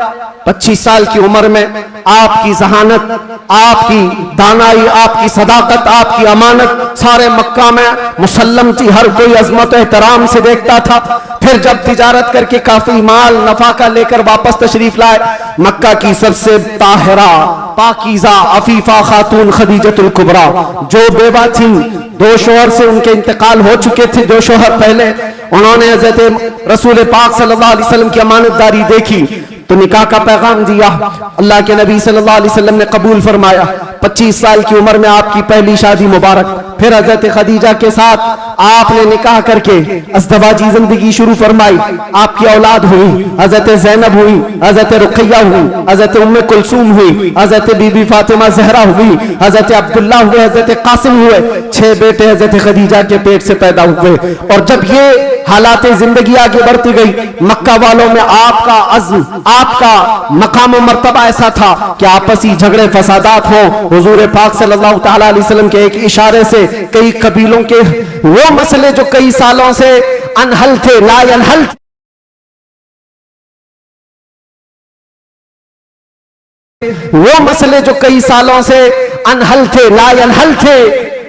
25 साल की उम्र में आपकी जहानत, आपकी दानाई, आपकी सदाकत, आपकी अमानत सारे मक्का में मुसल्लम थी, हर कोई अजमत एहतराम से देखता था। फिर जब तिजारत करके काफी माल नफा का लेकर वापस तशरीफ लाए, मक्का की सबसे ताहिरा, पाकीज़ा, अफीफा खातून खदीजतुल कुबरा जो बेवा थी, 2 शोहर से उनके इंतकाल हो चुके थे, 2 शोहर पहले, उन्होंने हज़रत रसूल पाक सल्लल्लाहु अलैहि वसल्लम की अमानतदारी देखी तो निकाह का पैगाम दिया। अल्लाह के नबी सल्लल्लाहु अलैहि वसल्लम ने कबूल फरमाया। 25 साल की उम्र में आपकी पहली शादी मुबारक। फिर हजरत खदीजा के साथ आपने निकाह करके अज़दवाजी जिंदगी शुरू फरमाई। आपकी औलाद हुई, हजरत ज़ैनब हुई, हजरत रुक़ैया हुई, हजरत उम्मे कुलसूम हुई, हजरत बीबी फातिमा ज़हरा हुई, हजरत अब्दुल्ला हुए, हजरत कासिम हुए। 6 बेटे हजरत खदीजा के पेट से पैदा हुए। और जब ये हालात जिंदगी आगे बढ़ती गई, मक्का वालों में आपका अज़्म, आपका मकाम मर्तबा ऐसा था कि आपसी झगड़े फसादात हो, हुजूर पाक सल्लल्लाहु तआला अलैहि वसल्लम के एक इशारे से कई कबीलों के वो मसले जो कई सालों से अनहल थे, ला यनहल, वो मसले जो कई सालों से अनहल थे, ला यनहल थे,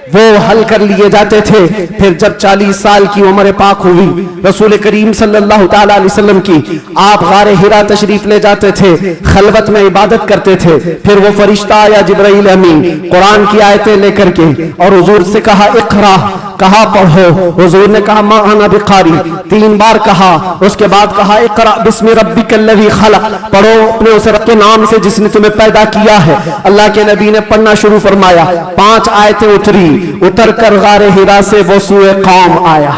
वो हल कर लिए जाते थे। फिर जब 40 साल की उम्र पाक हुई, रसूल करीम सल्लल्लाहु तआला अलैहि वसल्लम की, आप गारे हिरा तशरीफ ले जाते थे, खलवत में इबादत करते थे। फिर वो फरिश्ता आया जिब्राइल अमीन कुरान की आयतें लेकर के, और हुजूर से कहा इक़रा, कहा पढ़ो। हुजूर ने कहा मा अना बिकारी, 3 बार कहा। उसके बाद कहा इक़रा बिस्मि रब्बिकल्लज़ी खलक़, पढ़ो अपने उस रब के नाम से जिसने तुम्हें पैदा किया है। अल्लाह के नबी ने पढ़ना शुरू फरमाया, 5 आयतें उतरी, उतर कर गारे हिरा से वो सूए कौम आया,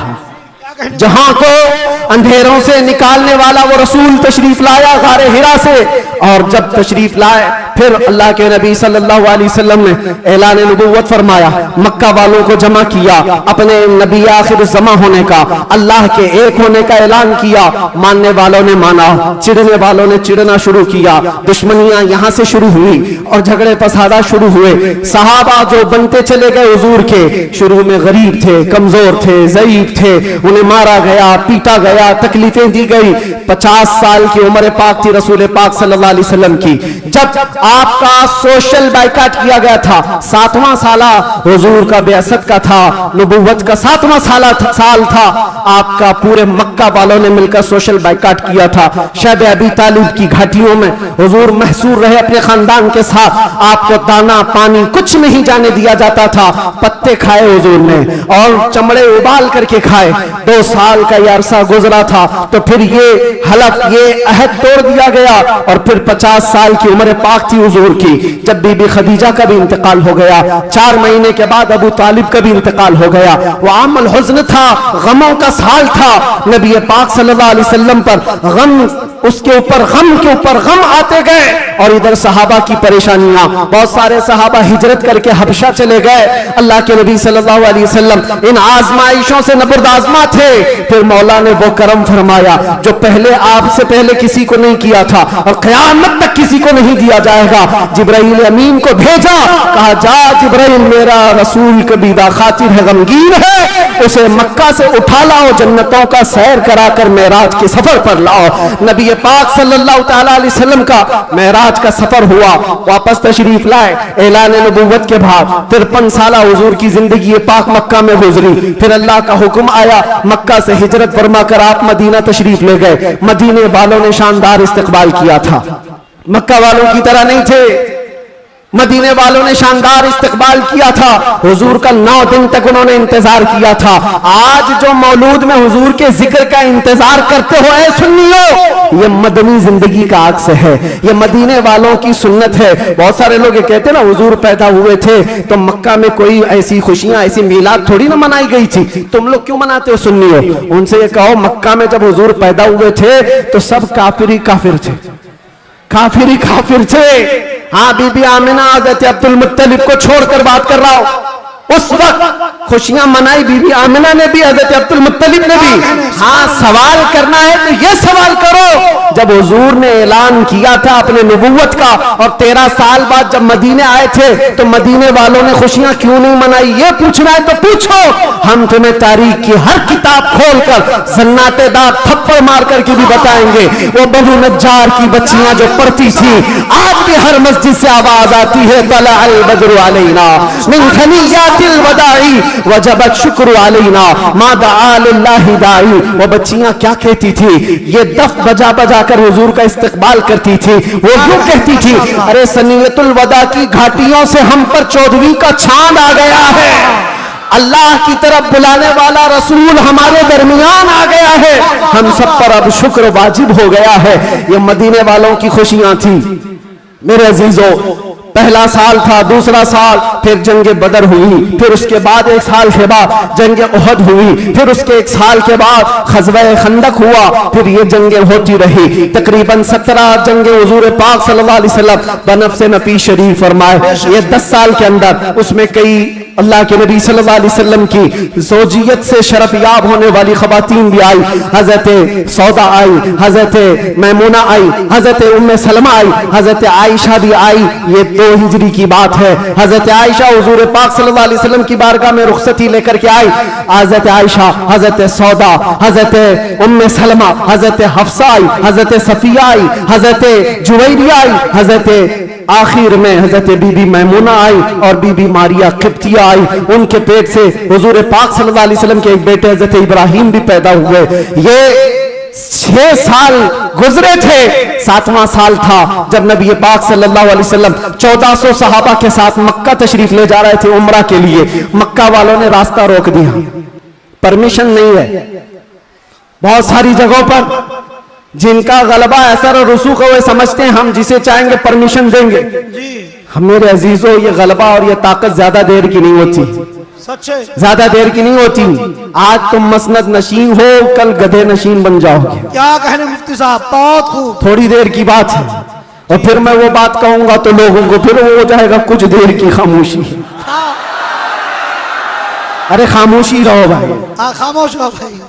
जहां को अंधेरों से निकालने वाला वो रसूल तशरीफ लाया गारे हिरा से। और जब तशरीफ लाए, फिर अल्लाह के नबी सल्लल्लाहु अलैहि वसल्लम ने ऐलान नबुव्वत फरमाया, मक्का वालों को जमा किया, अपने नबी आखिर जमा होने का, अल्लाह के एक होने का ऐलान किया। मानने वालों ने माना, चिढ़ने वालों ने चिढ़ना शुरू किया। दुश्मनियां यहां से शुरू हुई और झगड़े फसादा शुरू हुए। सहाबा जो बनते चले गए हुजूर के, शुरू में गरीब थे, कमजोर थे, ज़ईफ थे, उन्हें मारा गया, पीटा गया, तकलीफें दी गई। 50 साल की उम्र पाक थी रसूल पाक सल्लल्लाहु अलैहि वसल्लम की, जब आपका सोशल बाइकाट किया गया था। 7वां साला हुजूर का बेअसत का था, नबुव्वत का 7वां साल था। आपका पूरे मक्का वालों ने मिलकर सोशल बाइकाट किया था। शैब अबी तालिब की घाटियों में हुजूर महसूर रहे अपने खानदान के साथ। आपको दाना पानी कुछ नहीं जाने दिया जाता था। पत्ते खाए हुजूर ने और चमड़े उबाल करके खाए। 2 साल का ये अरसा गुजरा था, तो फिर ये हलफ, ये अहद तोड़ दिया गया। और फिर 50 साल की उम्र पाक थी हुजूर की, जब बीबी खदीजा का भी इंतकाल हो गया। 4 महीने के बाद अबू तालिब का भी इंतकाल हो गया। वो आमल हुज़्न था, गमों का साल था। नबी पाक सल्लल्लाहु अलैहि वसल्लम पर गम, उसके ऊपर गम के ऊपर गम आते गए। और इधर सहाबा की परेशानियां, बहुत सारे सहाबा हिजरत करके हबशा चले गए। अल्लाह के नबी सल्लल्लाहु अलैहि वसल्लम इन आजमाइशों से नबरदाज़मा थे। फिर मौला ने वो करम फरमाया जो पहले आपसे पहले किसी को नहीं किया था और क़यामत तक किसी को नहीं दिया जाएगा। जिब्राइल अमीन को भेजा, कहा जा जिब्राइल, मेरा रसूल कबीदा खातिर है, गमगीन है, उसे मक्का से उठा लाओ, जन्नतों का सैर करा कर मेराज के सफर पर लाओ। नबी पाक सल्लल्लाहु तआला अलैहि वसल्लम का मेराज का सफर हुआ, वापस तशरीफ लाए। ऐलान नबुव्वत के बाद 53 साला हुजूर की जिंदगी पाक मक्का में गुजरी। फिर अल्लाह का हुक्म आया, मक्का से हिजरत फरमा कर आप मदीना तशरीफ ले गए। मदीने वालों ने शानदार इस्तकबाल किया था, मक्का वालों की तरह नहीं थे। मदीने वालों ने शानदार इस्तकबाल किया था। हुजूर का 9 दिन तक उन्होंने इंतजार किया था। आज जो मौलूद में हुजूर के जिक्र का इंतजार करते हो ऐ सुन्नियों, ये मदनी जिंदगी का अक्स है, ये मदीने वालों की सुन्नत है। बहुत सारे लोग ये कहते हैं ना, हुजूर पैदा हुए थे तो मक्का में कोई ऐसी खुशियां, ऐसी मीलाद थोड़ी ना मनाई गई थी, तुम लोग क्यों मनाते हो सुन्नियों? उनसे ये कहो, मक्का में जब हुजूर पैदा हुए थे तो सब काफिर ही काफिर थे, काफिर ही काफिर थे। हाँ, बीबी आमिना, हज़रत अब्दुल मुत्तलिब को छोड़कर बात कर रहा हूं। उस वक्त खुशियां मनाई बीबी आमिना ने भी, हजरत अब्दुल मुत्तलिब ने भी। हाँ, सवाल करना है तो ये सवाल करो, जब हुजूर ने ऐलान किया था अपने नबुव्वत का और 13 साल बाद जब मदीने आए थे तो मदीने वालों ने खुशियां क्यों नहीं मनाई? ये पूछना है तो पूछो, हम तुम्हें तारीख की हर किताब खोलकर सन्नाटेदार थप्पड़ मार करके भी बताएंगे। वो बनु नज्जार की बच्चियां जो पढ़ती थी, आज भी हर मस्जिद से आवाज आती है, तला अल बद्रु अलैना मिन थनियातिल वदाई वजबत शुक्र अलैना मा दआ लिल्लाहि दाई। वो बच्चियां क्या कहती थी? ये दफ बजा बजा कर हुजूर का इस्तकबाल करती थी। वो यूं कहती थी, अरे सनियतुल वदा की घाटियों से हम पर 14वीं का चांद आ गया है, अल्लाह की तरफ बुलाने वाला रसूल हमारे दरमियान आ गया है, हम सब पर अब शुक्र वाजिब हो गया है। ये मदीने वालों की खुशियां थी। मेरे अजीजों, पहला साल था, दूसरा साल, फिर जंग बदर हुई, फिर उसके बाद एक साल के बाद जंग उहद हुई, फिर उसके एक साल के बाद ग़ज़वा खंदक हुआ, फिर ये जंगें होती रही। तकरीबन 17 जंगे हुजूर पाक सल्लल्लाहु अलैहि वसल्लम बनफ़ से नबी शरीफ फरमाए। ये 10 साल के अंदर उसमें कई अल्लाह के नबी सल्लल्लाहु अलैहि वसल्लम की ज़ौजियत से शरफ याब होने वाली ख़वातीन भी आई। हज़रत सौदा आई, हज़रत मैमूना आई, हज़रत उम्मे सलमा आई, हज़रत आयशा भी आई। ये 2 हिजरी की बात है। हज़रत आयशा हुजूर पाक सल्लल्लाहु अलैहि वसल्लम की बारगाह में रुखसती लेकर के आई। हज़रत आयशा, हज़रत सौदा, हज़रत उम्मे सलमा, हज़रत हफ्सा आई, हज़रत सफिया आई, हज़रत जुवैरिया आई, हज़रत आखिर में हज़रत बीबी मैमूना आई और बीबी मारिया किब्तिया आई। उनके पेट से हुजूर पाक सल्लल्लाहु अलैहि वसल्लम के एक बेटे हज़रत इब्राहिम भी पैदा हुए। ये 6 साल गुजरे थे। 7वां साल था जब नबी पाक सल्लल्लाहु अलैहि वसल्लम 1400 सहाबा के साथ मक्का तशरीफ ले जा रहे थे उम्रा के लिए। मक्का वालों ने रास्ता रोक दिया, परमिशन नहीं है। बहुत सारी जगहों पर जिनका गलबा असर और रसूख है, वे समझते हैं हम जिसे चाहेंगे परमिशन देंगे। हम मेरे अजीजों, ये गलबा और ये ताकत ज्यादा देर की नहीं होती, सच है, ज्यादा देर की नहीं होती। आज तुम मसनद नशीन हो, कल गधे नशीन बन जाओगे। क्या कहने मुफ्ती साहब, बहुत खूब। थोड़ी देर की बात है और फिर मैं वो बात कहूंगा तो लोगों को फिर वो हो जाएगा कुछ देर की खामोशी। अरे खामोशी रहो भाई, खामोश रहो भाई।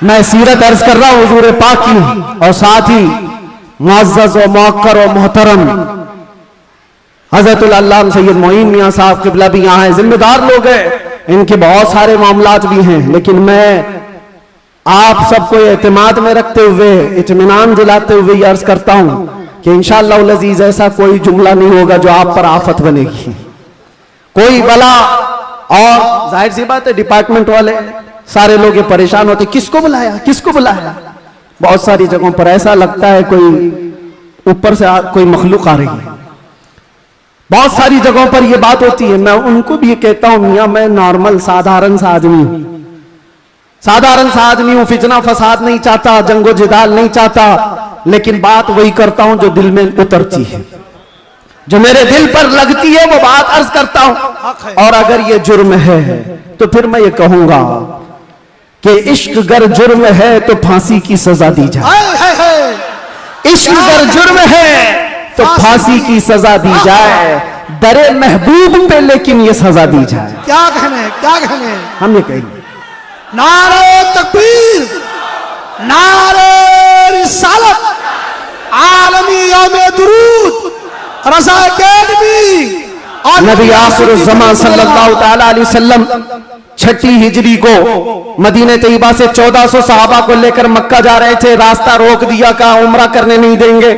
मैं सीरत अर्ज कर रहा हूं हुजूर पाक की, और साथ ही मुअज़्ज़ज़ व मुअक्कर व मोहतरम हज़रतुल अल्लामा सैयद मोइन मियां साहब क़िबला भी यहाँ हैं। जिम्मेदार लोग हैं, इनके बहुत सारे मामलात भी हैं, लेकिन मैं आप सबको एतमाद में रखते हुए, इत्मीनान दिलाते हुए ये अर्ज करता हूं कि इंशाअल्लाह अज़ीज़ ऐसा कोई जुमला नहीं होगा जो आप पर आफत बनेगी, कोई बला। और जाहिर सी बात है डिपार्टमेंट वाले सारे लोग ये परेशान होते, किसको बुलाया, किसको बुलाया। बहुत सारी जगहों पर ऐसा लगता है कोई ऊपर से कोई मखलूक आ रही है। बहुत सारी जगहों पर ये बात होती है। मैं उनको भी ये कहता हूं, मियां मैं नॉर्मल साधारण सा आदमी हूं, साधारण सा आदमी हूं, फितना फसाद नहीं चाहता, जंगो जिदाल नहीं चाहता, लेकिन बात वही करता हूं जो दिल में उतरती है, जो मेरे दिल पर लगती है वो बात अर्ज करता हूं। और अगर ये जुर्म है तो फिर मैं ये कहूंगा कि इश्क गर जुर्म है तो फांसी की सजा दी जाए। इश्क गर जुर्म है तो फांसी की सजा दी जाए, दरे महबूब पे लेकिन ये सजा दी जाए। क्या कहने, क्या कहने। हम ये कहेंगे नारे तकबीर, नारे रिसालत, आलमी यौमे दुरूद, रज़ा अकेडमी और नबी आखिर ज़मान सल्लल्लाहु तआला अलैहि वसल्लम 6 हिजरी को मदीने तैयबा से 1400 सहाबा को लेकर मक्का जा रहे थे। रास्ता रोक दिया, कहा उम्रा करने नहीं देंगे।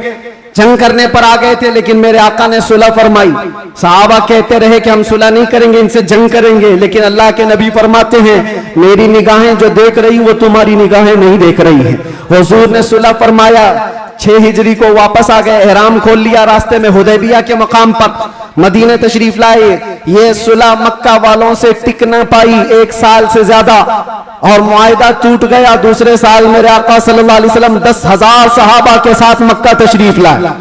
जंग करने पर आ गए थे, लेकिन मेरे आका ने सुलह फरमाई। सहाबा कहते रहे कि हम सुलह नहीं करेंगे, इनसे जंग करेंगे, लेकिन अल्लाह के नबी फरमाते हैं मेरी निगाहें जो देख रही वो तुम्हारी निगाहें नहीं देख रही हैं। हुजूर ने सुलह फरमाया, 6 हिजरी को वापस आ गए, एहराम खोल लिया, रास्ते में हुदैबिया के मकाम पर मदीने तशरीफ लाए। ये सुलह मक्का वालों से टिक न पाई 1 साल से ज्यादा, और मुआहिदा टूट गया। दूसरे साल मेरे आका सल्लल्लाहु अलैहि वसल्लम 10,000 सहाबा के साथ मक्का तशरीफ लाए।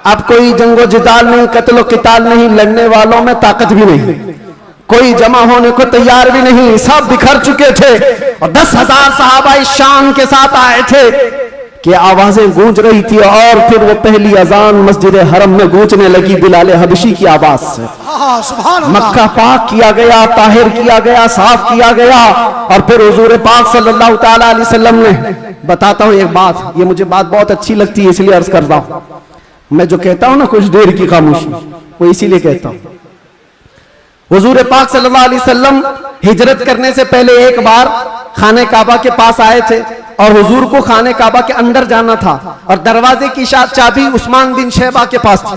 अब कोई जंगो जिदाल नहीं, कत्लो किताल नहीं, लड़ने वालों में ताकत भी नहीं। कोई जमा होने को तैयार भी नहीं, सब बिखर चुके थे और 10,000 सहाबा इस शान के साथ आए थे कि आवाजें गूंज रही थी। और फिर वो पहली अजान मस्जिद हरम में गूंजने लगी बिलाल हबशी की आवाज से। हाँ, सुभान अल्लाह। मक्का पाक किया गया, ताहिर किया गया, साफ किया गया। और फिर हुजूर पाक सल्लल्लाहु ताला अलैहि वसल्लम ने, बताता हूं एक बात, ये मुझे बात बहुत अच्छी लगती है इसलिए अर्ज करता हूं। मैं जो कहता हूं ना कुछ देर की खामोशी, वो इसीलिए कहता हूं। हुजूर पाक सल्लल्लाहु अलैहि वसल्लम हिजरत करने से पहले एक बार खाने काबा के पास आए थे और हुजूर को खाने काबा के अंदर जाना था और दरवाजे की चाबी उस्मान बिन शैबा के पास थी।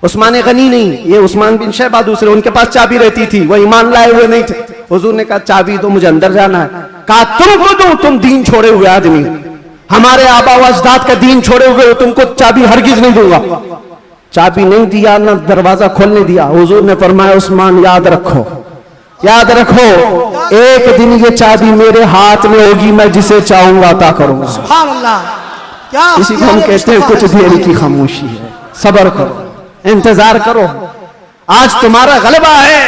उस्मान गनी नहीं, ये उस्मान बिन शैबा दूसरे, उनके पास चाबी रहती थी, वो ईमान लाए हुए नहीं थे। हुजूर ने कहा चाबी दो, मुझे अंदर जाना है। कहा तुमको दूं, तुम दीन छोड़े हुए आदमी, हमारे आबा व अजदाद का दीन छोड़े हुए हो, तुमको चाबी हरगिज नहीं दूंगा। चाबी नहीं दिया, ना दरवाजा खोलने दिया। हुजूर ने फरमाया उस्मान याद रखो, याद रखो, एक दिन ये चाबी मेरे हाथ में होगी, मैं जिसे चाहूंगा अता करूंगा। सुभान अल्लाह। क्या इसी को हम कहते हैं कुछ देर की खामोशी है। सब्र करो, इंतजार करो, आज तुम्हारा गलबा है,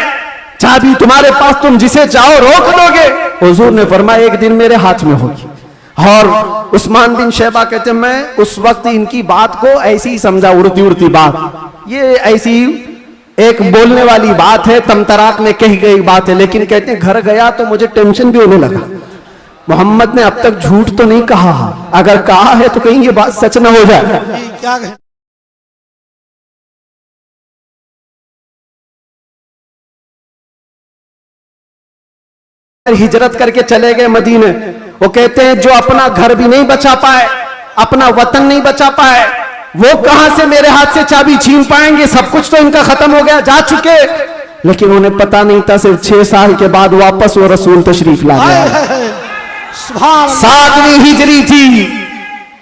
चाबी तुम्हारे पास, तुम जिसे चाहो रोक दोगे। हुजूर ने फरमाया एक दिन मेरे हाथ में होगी। और उस्मान बिन शैबा कहते हैं मैं उस वक्त इनकी बात को ऐसी ही समझा, उड़ती उड़ती बात, ये ऐसी एक बोलने वाली बात है, तमतराक में कही गई बात है। लेकिन कहते हैं घर गया तो मुझे टेंशन भी होने लगा, मोहम्मद ने अब तक झूठ तो नहीं कहा, अगर कहा है तो कहीं ये बात सच न हो जाए। क्या कहें? हिजरत करके चले गए मदीने। वो कहते हैं जो अपना घर भी नहीं बचा पाए, अपना वतन नहीं बचा पाए, वो कहां से मेरे हाथ से चाबी छीन पाएंगे? सब कुछ तो इनका खत्म हो गया, जा चुके। लेकिन उन्हें पता नहीं था सिर्फ 6 साल के बाद वापस वो रसूल तशरीफ ला गया। सुभान अल्लाह। 7वीं हिजरी थी,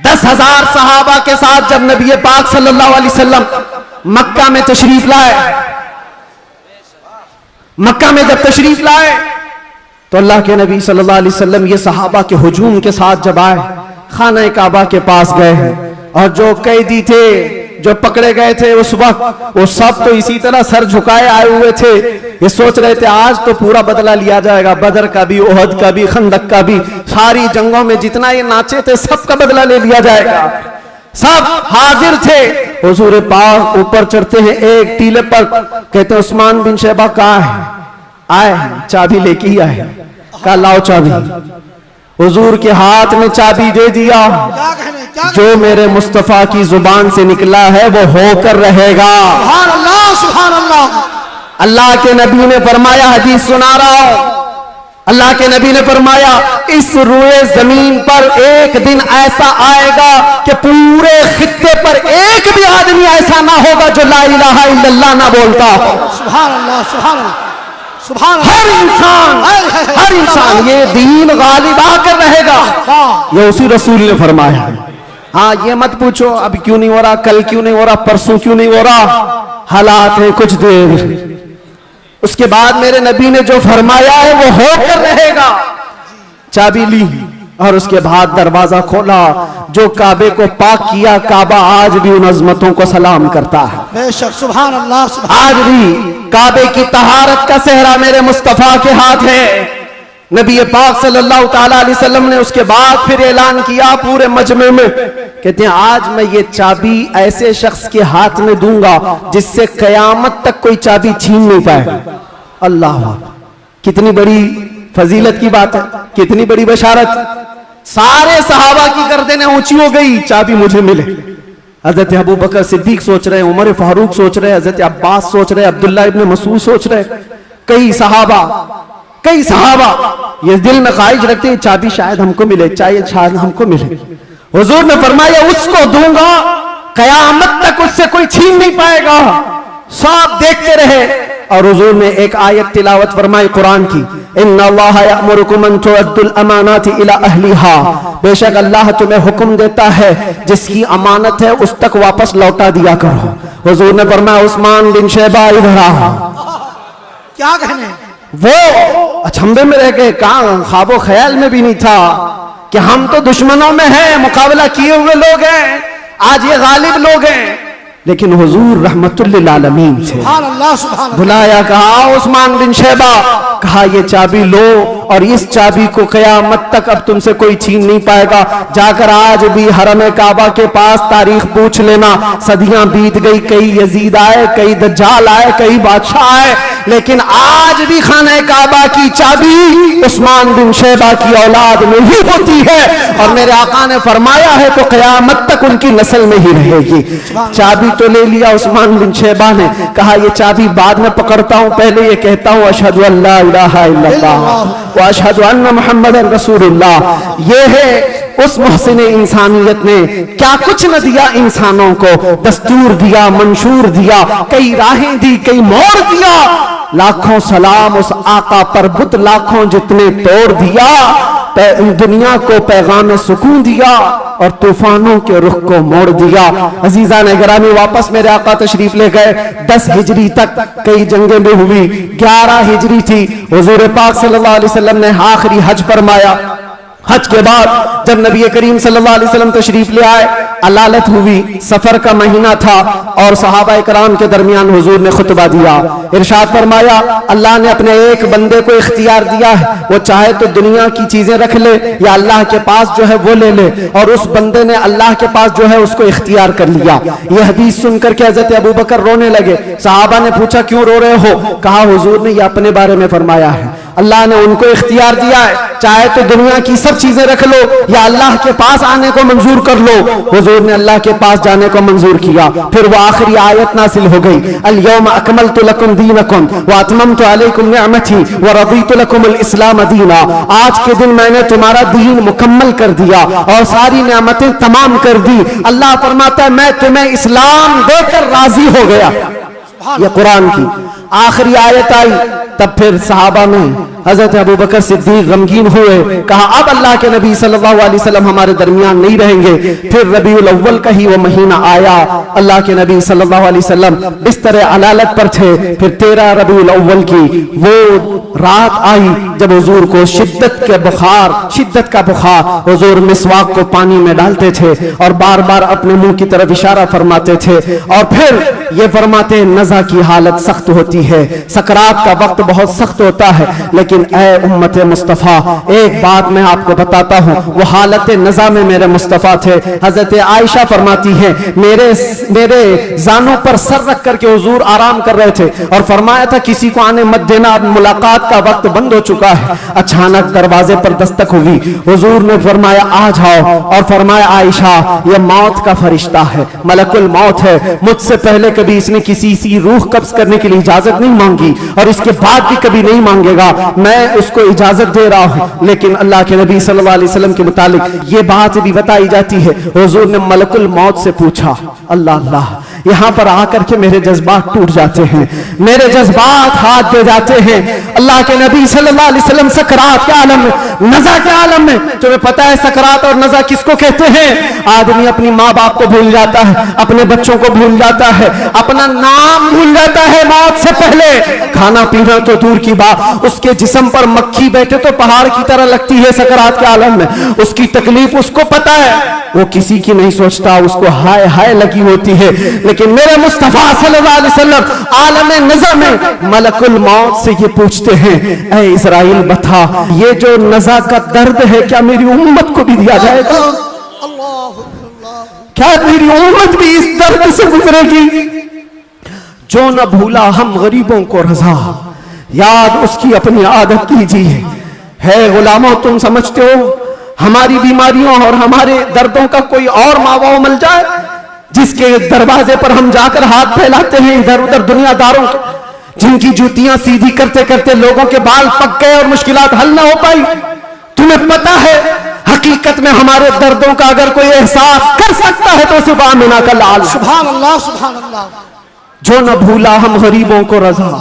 10,000 सहाबा के साथ जब नबी पाक सल्लल्लाहु अलैहि वसल्लम मक्का में तशरीफ लाए, मक्का में जब तशरीफ लाए तो अल्लाह के नबी सल्लल्लाहु अलैहि वसल्लम ये सहाबा के हुजूम के साथ जब आए, खाना काबा के पास गए और जो कैदी थे, जो पकड़े गए थे उस वक्त, वो सब तो इसी तरह सर झुकाए आए हुए थे। ये सोच रहे थे आज तो पूरा बदला लिया जाएगा, बदर का भी, ओहद का भी, खंदक का भी, सारी जंगों में जितना ये नाचे थे सबका बदला ले लिया जाएगा। सब हाजिर थे। हुजूर पाक ऊपर चढ़ते हैं एक टीले पर, कहते हैं उस्मान बिन शैबा कहाँ है? आए, चाबी लेके ही आए। कहा लाओ चाबी। हुजूर के हाथ में चाबी दे दिया। क्या कहने? क्या जो मेरे मुस्तफा की जुबान से निकला है वो होकर रहेगा। सुभान अल्लाह, सुभान अल्लाह। अल्लाह के नबी ने फरमाया, हदीस सुना रहा हूं, अल्लाह के नबी ने फरमाया इस रुए जमीन पर एक दिन ऐसा आएगा कि पूरे खित्ते पर एक भी आदमी ऐसा ना होगा जो ला इलाहा इल्लल्लाह ना बोलता हो। सुभान अल्लाह, सुभान अल्लाह, सुभान अल्लाह। हर इंसान ये दीन गालिब आकर रहेगा। ये उसी रसूल ने फरमाया। हाँ, ये मत पूछो अब क्यों नहीं हो रहा, कल क्यों नहीं हो रहा, परसों क्यों नहीं हो रहा, हालात है कुछ देर। उसके बाद मेरे नबी ने जो फरमाया है वो होकर रहेगा। चाबी ली और उसके बाद दरवाजा खोला, जो काबे को पाक किया, काबा आज भी उन अजमतों को सलाम करता है। बेशक, सुभान अल्लाह, सुभान। आज भी काबे की तहारत का सेहरा मेरे मुस्तफा के हाथ है। नबी पाक सल्लल्लाहु ताला अलैहि वसल्लम ने उसके बाद फिर ऐलान किया पूरे मजमे में, कहते हैं आज मैं ये चाबी ऐसे शख्स के हाथ में दूंगा जिससे कयामत तक कोई चाबी छीन नहीं पाए। अल्लाह, कितनी बड़ी फजीलत की बात है, कितनी बड़ी बशारत। सारे सहाबा की गर्दनें ऊंची हो गई, चाबी मुझे मिले। हजरत अबू बकर सिद्दीक सोच रहे, उमर फारूक सोच रहे, हजरत अब्बास सोच रहे, अब्दुल्ला इब्न मसूद सोच रहे, कई सहाबा ये दिल में ख्वाहिश रखते हैं चाबी शायद हमको मिले, शायद हमको मिले। हुजूर ने फरमाया उसको दूंगा, कयामत तक उससे कोई छीन नहीं पाएगा। सब देखते रहे और हुजूर ने एक आयत तिलावत फरमाई कुरान की, इन्नल्लाह यअमुरुकुम अन तुअद्दुल अमानाति इला अहलिहा, बेशक अल्लाह तुम्हें हुक्म देता है जिसकी अमानत है उस तक वापस लौटा दिया करो। हुजूर ने फरमाया उस्मान बिन शैबा इधर आ। क्या कहने? वो अचंभे में रह गए, कहां ख्वाबो ख्याल में भी नहीं था कि हम तो दुश्मनों में हैं, मुकाबला किए हुए लोग हैं, आज ये गालिब लोग हैं। लेकिन हुजूर रहमतुल्लिल आलमीन थे। सुभान अल्लाह सुभान अल्लाह। बुलाया, कहा उस्मान बिन शैबा, कहा ये चाबी लो और इस चाबी को क़यामत तक अब तुमसे कोई छीन नहीं पाएगा। जाकर आज भी हरम काबा के पास तारीख पूछ लेना, सदियां बीत गई, कई यजीद आए, कई दज्जाल आए, कई बादशाह आए, लेकिन आज भी खाना काबा की चाबी उस्मान बिन शैबा की औलाद में ही होती है। और मेरे आका ने फरमाया है तो क़यामत तक उनकी नस्ल में ही रहेगी। चाबी तो ले लिया उस्मान बिन शैबा ने, कहा ये चाबी बाद में पकड़ता हूं, पहले ये कहता हूं अशहदु अल्ला इलाहा इल्लल्लाह व अशहदु अन्न मुहम्मदन रसूलुल्लाह। ये है उस मुहसिन इंसानियत ने क्या कुछ न दिया इंसानों को, दस्तूर दिया, मंशूर दिया, कई राहें दी, कई मोड़ दिया। लाखों सलाम उस आका पर, बुत लाखों जितने तोड़ दिया, दुनिया को पैगाम सुकून दिया और तूफानों के रुख को मोड़ दिया। अजीजा ने गिरामी, वापस मेरे आका तशरीफ ले गए। 10 हिजरी तक कई जंगें भी हुई, 11 हिजरी थी, हुजूर पाक सल्लल्लाहु अलैहि वसल्लम ने आखिरी हज फरमाया। हज के बाद जब नबी करीम सल्लल्लाहु अलैहि वसल्लम तशरीफ ले आए, अलालत हुई, सफर का महीना था और सहाबा इकराम के दरमियान हुजूर ने खुतबा दिया। इरशाद फरमाया, अल्लाह ने अपने एक बंदे को इख्तियार दिया है, वो चाहे तो दुनिया की चीजें रख ले या अल्लाह के पास जो है वो ले ले, और उस बंदे ने अल्लाह के पास जो है उसको इख्तियार कर लिया। ये हदीस सुनकर के हजरत अबू बकर रोने लगे। सहाबा ने पूछा क्यों रो रहे हो? कहा हुजूर ने ये अपने बारे में फरमाया है, अल्लाह ने उनको इख्तियार दिया है, चाहे तो दुनिया की सब चीजें रख लो या अल्लाह के पास आने को मंजूर कर लो। हुजूर ने अल्लाह के पास जाने को मंजूर किया। फिर वो आखिरी आयत नासिल हो गई, अल यौम अकमलतु लकुम दीनकुम व अतममतु अलैकुम निअमती व रदीतु लकुमुल इस्लाम दीना। आज के दिन मैंने तुम्हारा दीन मुकम्मल कर दिया और सारी नेमतें तमाम कर दी। अल्लाह फरमाता है मैं तुम्हें इस्लाम देकर राजी हो गया। ये कुरान की आखिरी आयत आई। तब फिर सहाबा में हजरत अबू बकर सिद्दीक गमगीन हुए, कहा अब अल्लाह के नबी सल्लल्लाहु अलैहि वसल्लम हमारे दरमियान नहीं रहेंगे। फिर रबीउल अव्वल का ही वो महीना आया, अल्लाह के नबी सल्लल्लाहु अलैहि वसल्लम बिस्तर अलालत पर थे। फिर 13 रबीउल अव्वल की वो रात आई जब हुजूर को शिद्दत का बुखार, हुजूर मिसवाक को पानी में डालते थे और बार बार अपने मुंह की तरफ इशारा फरमाते थे और फिर ये फरमाते नज़ा की हालत सख्त होती है, सकरात का वक्त बहुत सख्त होता है। लेकिन ऐ उम्मत मुस्तफ़ा, एक बात मैं आपको बताता हूँ, वो हालत नज़ा में मेरे मुस्तफ़ा थे। हजरत आयशा फरमाती है मेरे जानों पर सर रख करके हुजूर आराम कर रहे थे और फरमाया था किसी को आने मत देना, अब मुलाकात का वक्त बंद हो चुका है। अचानक दरवाजे पर दस्तक हुई, हुजूर ने फरमाया आ जाओ और फरमाया आयशा ये मौत का फरिश्ता है, मलकुल मौत है, मुझसे पहले कभी इसने किसी सी रूह कब्ज करने के लिए इजाजत नहीं मांगी और इसके बाद भी कभी नहीं मांगेगा, मैं उसको इजाजत दे रहा हूं। लेकिन अल्लाह के नबी सल्लल्लाहु अलैहि वसल्लम के मुतालिक ये बात भी बताई जाती है, हुजूर ने मलकुल मौत से पूछा। अल्लाह अल्लाह, यहां पर आकर के मेरे जज्बात टूट जाते हैं, मेरे जज्बात हाथ दे जाते हैं। अल्लाह के नबी सल्लल्लाहु अलैहि वसल्लम सकरात के आलम में, नज़ा के आलम में, तुम्हें पता है सकरात और नज़ा किसको कहते हैं? आदमी अपनी माँ बाप को भूल जाता है, अपने बच्चों को भूल जाता है, अपना नाम भूल जाता है मौत से पहले। खाना पीना तो दूर की बात, उसके जिस्म पर मक्खी बैठे तो पहाड़ की तरह लगती है सकरात के आलम में। उसकी तकलीफ उसको पता है, वो किसी की नहीं सोचता, उसको हाय हाय लगी होती है। लेकिन मेरे मुस्तफा सल्लल्लाहु अलैहि वसल्लम आलम नज़ा में मलकुल मौत से ये पूछते हैं, ऐ इज़राइल बता ये जो नज़ा का दर्द है क्या मेरी उम्मत को भी दिया जाएगा? क्या मेरी उम्मत भी इस दर्द से गुजरेगी? जो न भूला हम गरीबों को रजा, याद उसकी अपनी आदत कीजिए। है गुलामों, तुम समझते हो हमारी बीमारियों और हमारे दर्दों का कोई और मावा मिल जाए जिसके दरवाजे पर हम जाकर हाथ फैलाते हैं इधर उधर दुनियादारों के, जिनकी जूतियां सीधी करते करते लोगों के बाल पक गए और मुश्किलात हल ना हो पाई? तुम्हें पता है हकीकत में हमारे दर्दों का अगर कोई एहसास कर सकता है तो सिर्फ आमिना का लाल। सुभान अल्लाह सुभान अल्लाह। जो न भूला हम गरीबों को रजा,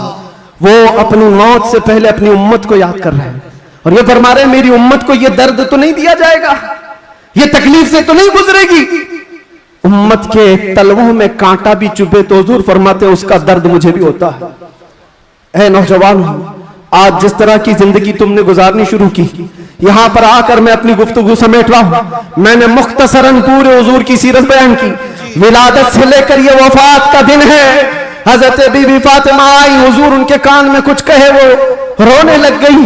वो अपनी मौत से पहले अपनी उम्मत को याद कर रहे हैं और ये फरमा रहे हैं मेरी उम्मत को ये दर्द तो नहीं दिया जाएगा, ये तकलीफ से तो नहीं गुजरेगी। उम्मत के तलवों में कांटा भी चुभे तो हुजूर फरमाते हैं उसका दर्द मुझे भी होता है। ऐ नौजवान, आज जिस तरह की जिंदगी तुमने गुजारनी शुरू की, यहां पर आकर मैं अपनी गुफ्तगू समेट रहा हूं। मैंने मुख्तसरन पूरे हुजूर की सीरत बयान की विलादत से लेकर ये वफात का दिन है। हजरत बीबी फातिमा आई, हुजूर उनके कान में कुछ कहे, वो रोने लग गई,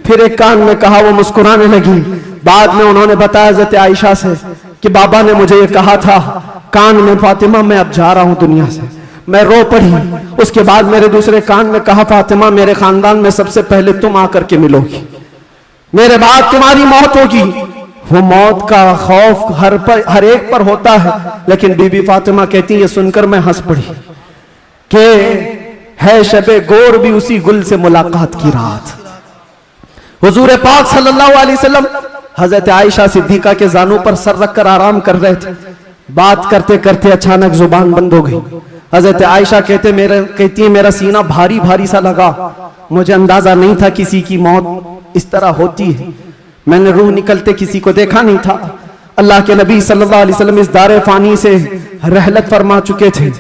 फिर एक कान में कहा, वो मुस्कुराने लगी। बाद में उन्होंने बताया हजरत आयशा से कि बाबा ने मुझे ये कहा था कान में, फातिमा मैं अब जा रहा हूं दुनिया से। मैं रो पड़ी। उसके बाद मेरे दूसरे कान में कहा, फातिमा मेरे खानदान में सबसे पहले तुम आकर के मिलोगी, मेरे बाद तुम्हारी मौत होगी। वो मौत का खौफ हर एक पर होता है, लेकिन बीबी फातिमा कहती ये सुनकर मैं हंस पड़ी कि है शबे गोर भी उसी गुल से मुलाकात की रात। हुजूर पाक सल्लल्लाहु अलैहि वसल्लम हजरत आयशा सिद्दीका के जानों पर सर रखकर आराम कर रहे थे। बात करते करते अचानक जुबान बंद हो गई। हजरत आयशा कहती है मेरा सीना भारी भारी सा लगा, मुझे अंदाजा नहीं था किसी की मौत इस तरह होती है। मैंने रूह निकलते किसी को देखा नहीं था। अल्लाह के नबी सल्लल्लाहु अलैहि वसल्लम इस दारे फानी से रहलत फरमा चुके थे।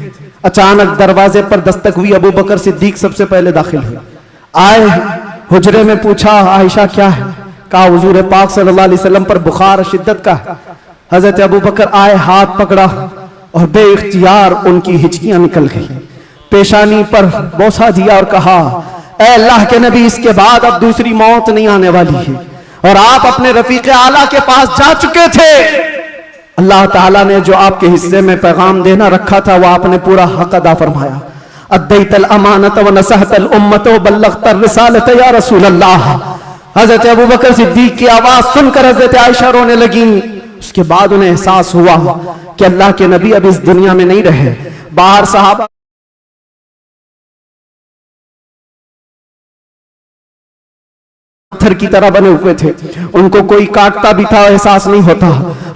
अचानक दरवाजे पर दस्तक हुई। अबू बकर सिद्दीक सबसे पहले दाखिल हुए। आए, हुजरे में पूछा आयशा क्या है? कहा हुजूर पाक सल्लल्लाहु अलैहि वसल्लम पर बुखार शिद्दत का। हजरत अबू बकर आए, हाथ पकड़ा और बेइख्तियार उनकी हिचकियां निकल गई। पेशानी पर बोसा दिया और कहा, ऐ अल्लाह के नबी, इसके बाद अब दूसरी मौत नहीं आने वाली है और आप अपने रफीक आला के पास जा चुके थे। अल्लाह ताला ने जो आपके हिस्से में पैगाम देना रखा था वो आपने पूरा हक अदा फरमाया। अद्दैतल अमानत व नसहतल उम्मत व बल्लगतर रिसालत या रसूल अल्लाह। हजरत अबू बकर सिद्दीक की आवाज सुनकर हजरत आयशा रोने लगी। उसके बाद उन्हें एहसास हुआ कि अल्लाह के नबी अब इस दुनिया में नहीं रहे। बाहर सहाबा पत्थर की तरह बने हुए थे, उनको कोई काटता भी था एहसास नहीं होता।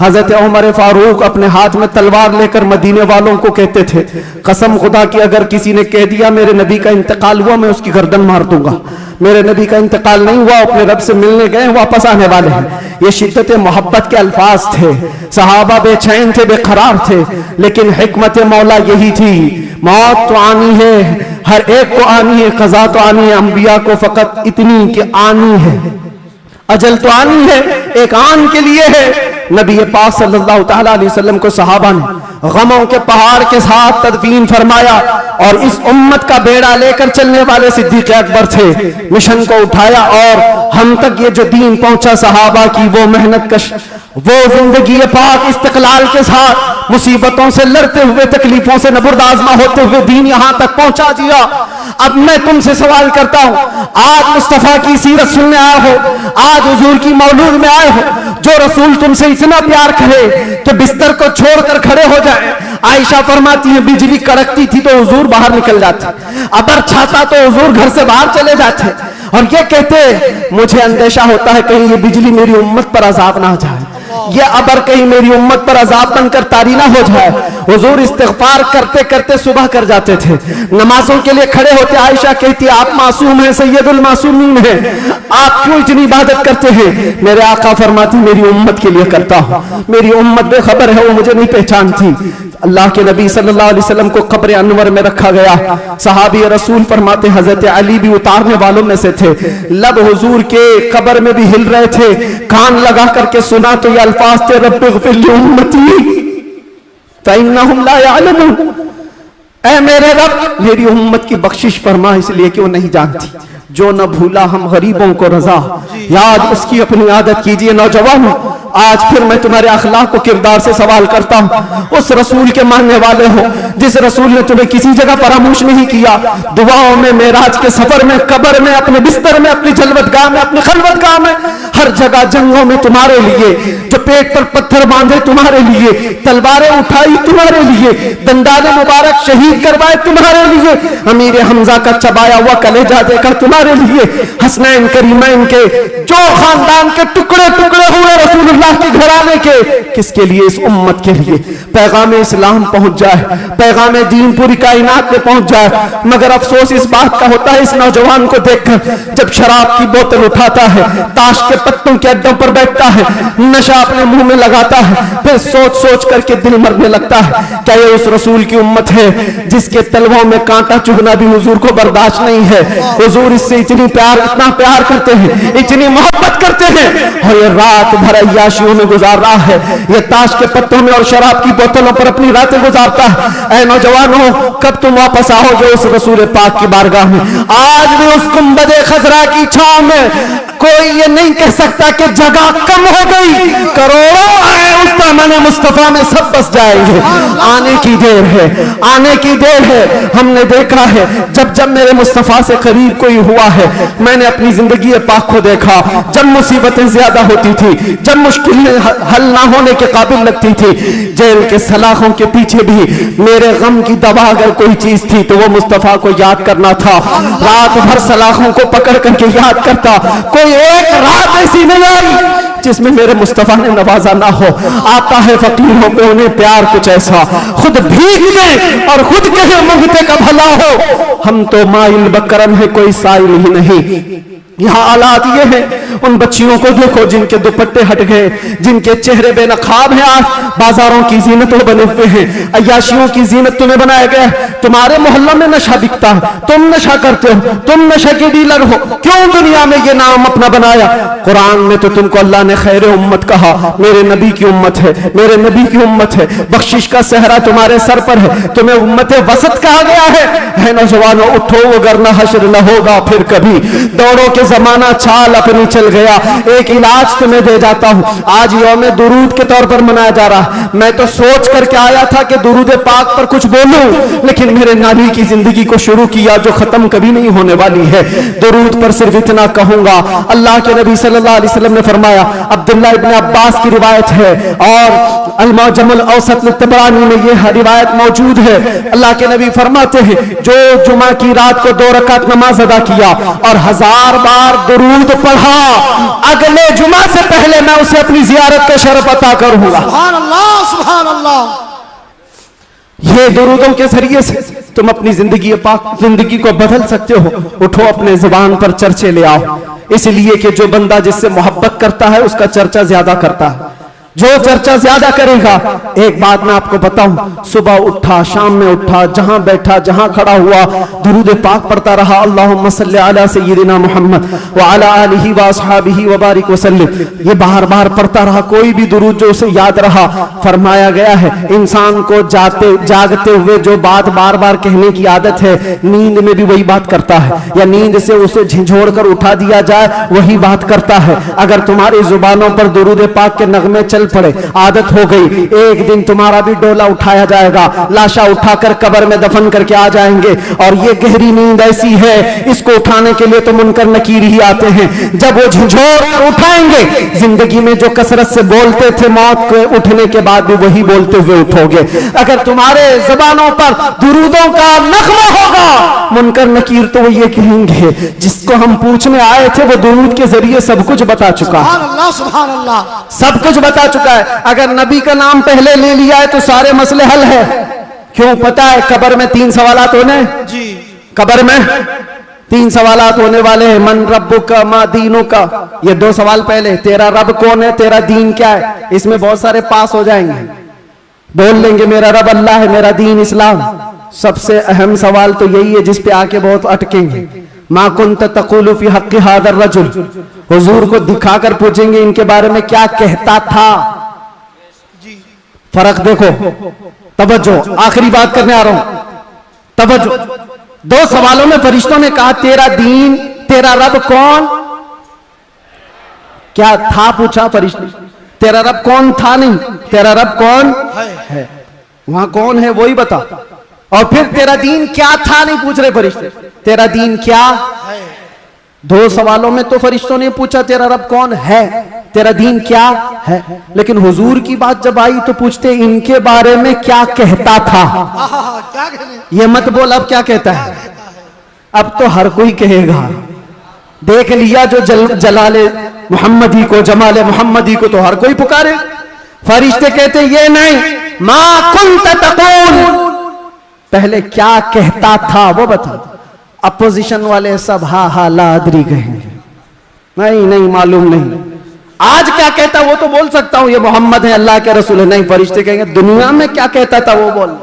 हजरत उमर फारूक अपने हाथ में तलवार लेकर मदीने वालों को कहते थे, कसम खुदा की अगर किसी ने कह दिया मेरे नबी का इंतकाल हुआ मैं उसकी गर्दन मार दूंगा। मेरे नबी का इंतकाल नहीं हुआ, अपने रब से मिलने गए, वापस आने वाले हैं। ये शिद्दत मोहब्बत के अल्फाज थे। सहाबा बेचैन थे, बेकरार थे, लेकिन हिकमत मौला यही थी, मौत तो आनी है, हर एक को आनी है, कज़ा तो आनी है, अंबिया को फकत इतनी कि आनी है, अजल तो आनी है, एक आन के लिए है। नबी पाक सल्लल्लाहु ताला अलैहि वसल्लम को सहाबा ने गमों के पहाड़ के साथ तदफीन फरमाया और इस उम्मत का बेड़ा लेकर चलने वाले सिद्दीक अकबर थे। मिशन को उठाया और हम तक ये जो दीन पहुंचा, सहाबा की वो मेहनत कश, वो जिंदगी पाक इस्तिकलाल के साथ मुसीबतों से लड़ते हुए, तकलीफों से नबुर्दाज़मा होते हुए दीन यहां तक पहुंचा दिया। अब मैं तुमसे सवाल करता हूं, आज मुस्तफा की सीरत सुनने आए हो, आज हुजूर की मौलूद में आए हो, जो रसूल तुमसे इतना प्यार करे कि बिस्तर को छोड़कर खड़े हो जाए। आयशा फरमाती है बिजली कड़कती थी तो हुजूर बाहर निकल जाते, अबर छाता तो हुजूर घर से बाहर चले जाते और ये कहते मुझे अंदेशा होता है कहीं ये बिजली मेरी उम्मत पर अजाब ना हो जाए, ये अबर कहीं मेरी उम्मत पर अजाब बनकर तारी ना हो जाए। हुजूर इस्तिग़फ़ार करते करते सुबह कर जाते थे, नमाजों के लिए खड़े होते। आयशा कहती आप मासूम हैं, सैयदुल मासूमीन हैं, आप क्यों इतनी इबादत करते हैं? मेरे आका फरमाती मेरी उम्मत के लिए करता हूं, मेरी उम्मत बेखबर है, वो मुझे नहीं पहचानती। अल्लाह के नबी सल्लल्लाहु अलैहि वसल्लम को कब्र अनवर में रखा गया। सहाबी रसूल फरमाते हजरत अली भी उतारने वालों में से थे। लब हुजूर के कब्र में भी हिल रहे थे, कान लगा करके सुना तो ये अल्फाज थे, रब्बिग़फ़िर ली उम्मती फ़इन्नहुम ला यअलमून। ऐ मेरे रब मेरी उम्मत की बख्शिश फरमा, इसलिए कि वो नहीं जानती। जो न भूला हम गरीबों को रजा, याद उसकी अपनी आदत कीजिए। नौजवानों, आज फिर मैं तुम्हारे अखलाक को किरदार से सवाल करता हूं। उस रसूल के मानने वाले हो जिस रसूल ने तुम्हें किसी जगह फरामोश नहीं किया, दुआओं में, मेराज के सफर में, कब्र में, अपने बिस्तर में, अपनी जलवतगाह में, अपनी खलवतगाह में, हर जगह जंगों में तुम्हारे लिए, जो पेट पर पत्थर बांधे तुम्हारे लिए, तलवारें उठाई तुम्हारे लिए, दंदाने मुबारक शहीद करवाए तुम्हारे लिए, अमीर हमजा का चबाया हुआ कलेजा देकर तुम्हारे लिए, हसनैन करीमैन के जो खानदान के टुकड़े टुकड़े हुए रसूलुल्लाह के घराने के, किसके लिए? इस उम्मत के लिए पैगाम इस्लाम पहुंच जाए, पैगाम दीन पूरी कायनात में पहुंच जाए। मगर अफसोस इस बात का होता है इस नौजवान को देखकर, जब शराब की बोतल उठाता है, ताश के पत्तों के अड्डों पर बैठता है, नशा अपने मुंह में लगाता है, फिर सोच सोच करके दिल मरने लगता है। क्या ये उस रसूल की उम्मत है जिसके तलवों में कांटा चुभना भी हुजूर को बर्दाश्त नहीं है? हुजूर इससे इतना प्यार करते हैं, इतनी मोहब्बत करते हैं, और ये रात भर अय्याशियों में गुजार रहा है, ये ताश के पत्तों में और शराब की बोतलों पर अपनी रातें गुजारता है। ऐ नौजवानों, कब तुम वापस आओगे उस रसूल पाक की बारगाह में? आज भी उस गुंबदे खजरा की छांव में कोई ये नहीं कह सकता कि जगह कम हो गई, करोड़ों आए उस दामन मुस्तफा में सब बस जाएंगे। आने की देर है, आने की देर है। हमने देखा है जब जब मेरे मुस्तफा से करीब कोई हुआ है, मैंने अपनी जिंदगी पाक को देखा। जब मुसीबतें ज्यादा होती थी, जब मुश्किलें हल ना होने के काबिल लगती थी, जेल के सलाखों के पीछे भी मेरे गम की दवा अगर कोई चीज थी तो वो मुस्तफा को याद करना था। रात भर सलाखों को पकड़ करके याद करता। कोई एक रात ऐसी नहीं आई जिसमें मेरे मुस्तफा ने नवाजा ना हो। आता है फकीरों पे उन्हें प्यार कुछ ऐसा, खुद भीग दे और खुद कहे मंगते का भला हो। हम तो माइल बकरम है, कोई साइल ही नहीं। यहाँ हालात ये हैं, उन बच्चियों को देखो जिनके दुपट्टे हट गए, जिनके चेहरे बेनकाब हैं। आज बाजारों की जीनतों बने हुए हैं, अय्याशियों की जीनत तुम्हें बनाया गया। तुम्हारे मोहल्लों में नशा बिकता है, तुम नशा करते हो, तुम नशे के डीलर हो। क्यों दुनिया में ये नाम अपना बनाया? कुरान में तो तुमको अल्लाह ने खैर उम्मत कहा, मेरे नबी की उम्मत है, मेरे नबी की उम्मत है। बख्शिश का सहरा तुम्हारे सर पर है, तुम्हें उम्मत वसत कहा गया है। नौजवानों उठो, वरना हश्र न होगा फिर कभी। दौड़ो के जमाना चाल अपनी चल गया। एक इलाज तुम्हें दे जाता हूं, आज यौम दुरूद के तौर पर मनाया जा रहा। मैं तो सोच करके आया था कि दुरूद पाक पर कुछ बोलूं, लेकिन मेरे नबी की जिंदगी को शुरू किया जो खत्म कभी नहीं होने वाली है। दुरूद पर सिर्फ इतना कहूंगा, अल्लाह के नबी सल्लल्लाहु अलैहि वसल्लम ने फरमाया, अब्दुल्लाह इब्न अब्बास की रिवायत है और अल-मुअज्जमुल औसत में तबरानी में यह रिवायत मौजूद है। अल्लाह के नबी फरमाते हैं, जो जुमा की रात को 2 रकात नमाज अदा किया और 1000 बार दुरूद पढ़ा, अगले जुमा से पहले मैं उसे अपनी जियारत का शरफ अता करूंगा। सुभान अल्लाह, सुभान अल्लाह। ये दुरूदों के जरिए से तुम अपनी जिंदगी को बदल सकते हो। उठो, अपने जुबान पर चर्चे ले आओ, इसलिए कि जो बंदा जिससे मोहब्बत करता है उसका चर्चा ज्यादा करता है। जो चर्चा ज्यादा करेगा, एक बात मैं आपको बताऊं, सुबह उठा, शाम में उठा, जहां बैठा, जहां खड़ा हुआ, दुरूद पाक पढ़ता रहा, अल्लाहुम्मा सल्ली अला सय्यिदिना मुहम्मद व अला आलिहि व अस्हाबिहि व बारिक वसल्लिम। ये बार बार पढ़ता रहा, कोई भी दुरूद जो उसे याद रहा। फरमाया गया है, इंसान को जागते हुए जो बात बार बार कहने की आदत है, नींद में भी वही बात करता है, या नींद से उसे झिझोड़ कर उठा दिया जाए वही बात करता है। अगर तुम्हारी जुबानों पर दुरूद पाक के नगमे चल पड़े, आदत हो गई, एक दिन तुम्हारा भी डोला उठाया जाएगा, लाशा उठाकर कब्र में दफन करके आ जाएंगे। और ये गहरी नींद ऐसी है, इसको उठाने के लिए तो मुनकर नकीर ही आते हैं। जब वो झिझोर कर उठाएंगे, जिंदगी में जो कसरत से बोलते थे, मौत के उठने के बाद भी वही बोलते हुए उठोगे। अगर तुम्हारे जुबानों पर दुरूदों का नगमा होगा, मुनकर नकीर तो वो ये कहेंगे, जिसको हम पूछने आए थे वो दुरूद के जरिए सब कुछ बता चुका है। सुभान अल्लाह, सुभान अल्लाह। सब कुछ बता चुका है। अगर नबी का नाम पहले ले लिया है तो सारे मसले हल है। क्यों? पता है कब्र में 3 सवालात होने जी। कब्र में 3 सवालात होने वाले हैं, मन रब्बुका मा दीनुका। ये 2 सवाल पहले, तेरा रब कौन है, तेरा दीन क्या है। इसमें बहुत सारे पास हो जाएंगे, बोल लेंगे मेरा रब अल्लाह है, मेरा दीन इस्लाम। सबसे अहम सवाल तो यही है जिस पे आके बहुत अटकेंगे, मा कुंत तक़ूलु फी हक़्क़ि हाज़ा रजुल। हुजूर को दिखाकर पूछेंगे इनके बारे में क्या कहता था। फर्क देखो, तवज्जो, आखिरी बात करने आ रहा हूं, तवज्जो। 2 सवालों में फरिश्तों ने कहा तेरा दीन, तेरा रब कौन। क्या था पूछा फरिश्ते, तेरा रब कौन था नहीं, तेरा रब कौन है। वहां कौन है वही बता। और फिर तेरा दीन क्या था नहीं पूछ रहे फरिश्ते, तेरा दीन क्या है। 2 सवालों में तो फरिश्तों ने पूछा तेरा रब कौन है, तेरा दीन क्या है, लेकिन हुजूर की बात जब आई तो पूछते इनके बारे में क्या कहता था। क्या कहने? ये मत बोल अब क्या कहता है, अब तो हर कोई कहेगा। देख लिया जो जलाले मुहम्मदी को, जमाले मुहम्मदी को तो हर कोई पुकारे। फरिश्ते कहते ये नहीं, मा कुंत तक़ूल, पहले क्या कहता था वो बता। अपोजिशन वाले सब हा हा ला अदरी कहेंगे, नहीं नहीं मालूम नहीं। آج کیا کہتا وہ تو بول سکتا ہوں یہ محمد ہے اللہ کے رسول ہے, نہیں فرشتے کہیں گے دنیا میں کیا کہتا تھا وہ بول.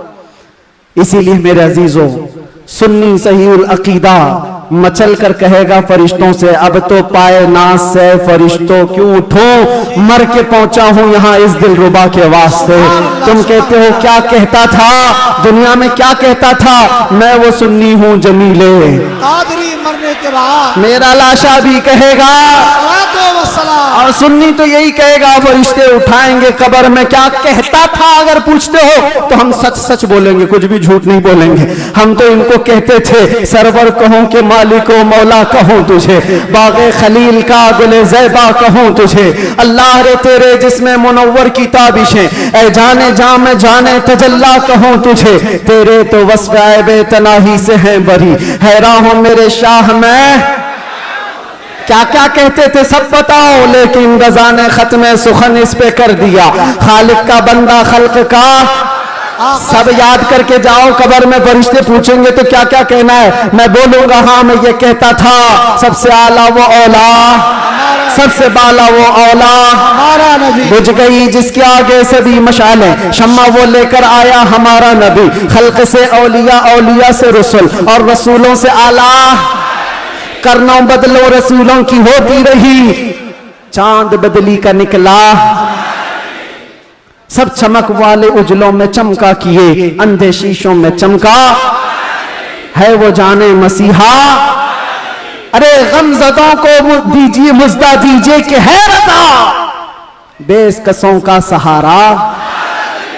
اسی لیے میرے عزیزوں سنی صحیح العقیدہ مچل کر کہے گا فرشتوں سے اب تو پائے ناز سے فرشتوں کیوں اٹھو, مر کے پہنچا ہوں یہاں اس دل ربا کے واسطے. تم کہتے ہو کیا کہتا تھا دنیا میں, کیا کہتا تھا میں وہ سنی ہوں جمیلے, قادری مرنے کے بعد میرا لاشا بھی کہے گا صلاۃ و سلام. اور سنی تو یہی کہے گا فرشتے اٹھائیں گے قبر میں کیا کہتا تھا. اگر پوچھتے ہو تو ہم سچ سچ بولیں گے, کچھ بھی جھوٹ نہیں بولیں گے. ہم تو ان کو کہتے تھے سرور کہوں کہ مالک و مولا کہوں تجھے, باغ خلیل کا گل زیبا کہوں تجھے, اللہ رے تیرے جسم منور کی تابشیں اے جانے جام جانے تجلا کہوں تجھے, تیرے تو وصف عیب تناہی سے ہیں بری, حیران ہوں میرے شاہ میں کیا کیا کہتے تھے سب بتاؤ. لیکن رضا نے ختم سخن اس پہ کر دیا, خالق کا بندہ خلق کا سب یاد کر کے جاؤ. قبر میں فرشتے پوچھیں گے تو کیا کیا کہنا ہے, میں بولوں گا ہاں میں یہ کہتا تھا سب سے اعلیٰ وہ اولا, سب سے بالا وہ اولا, ہمارا نبی بجھ گئی جس کے آگے سے بھی مشعلیں, شمع وہ لے کر آیا ہمارا نبی, خلق سے اولیاء اولیاء سے رسول اور رسولوں سے اعلیٰ, کرنوں بدلو رسولوں کی ہوتی رہی, چاند بدلی کا نکلا, سب چمک والے اجلوں میں چمکا کیے, اندھے شیشوں میں چمکا ہے وہ جانے مسیحا. ارے غمزدوں کو دیجیے مزدہ دیجیے کہ ہے رضا بیس کسوں کا سہارا.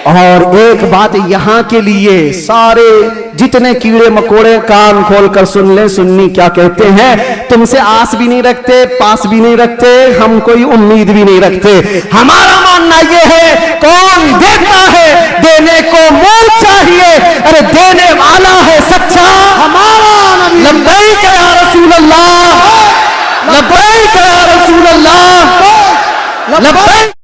اور ایک بات یہاں کے لیے سارے جتنے کیڑے مکوڑے کان کھول کر سن لیں, سنی کیا کہتے ہیں, تم سے آس بھی نہیں رکھتے پاس بھی نہیں رکھتے, ہم کوئی امید بھی نہیں رکھتے. ہمارا ماننا یہ ہے کون دیتا ہے دینے کو منہ چاہیے, ارے دینے والا ہے سچا ہمارا نبی. لبیک یا رسول اللہ, لبیک یا رسول اللہ, لبیک.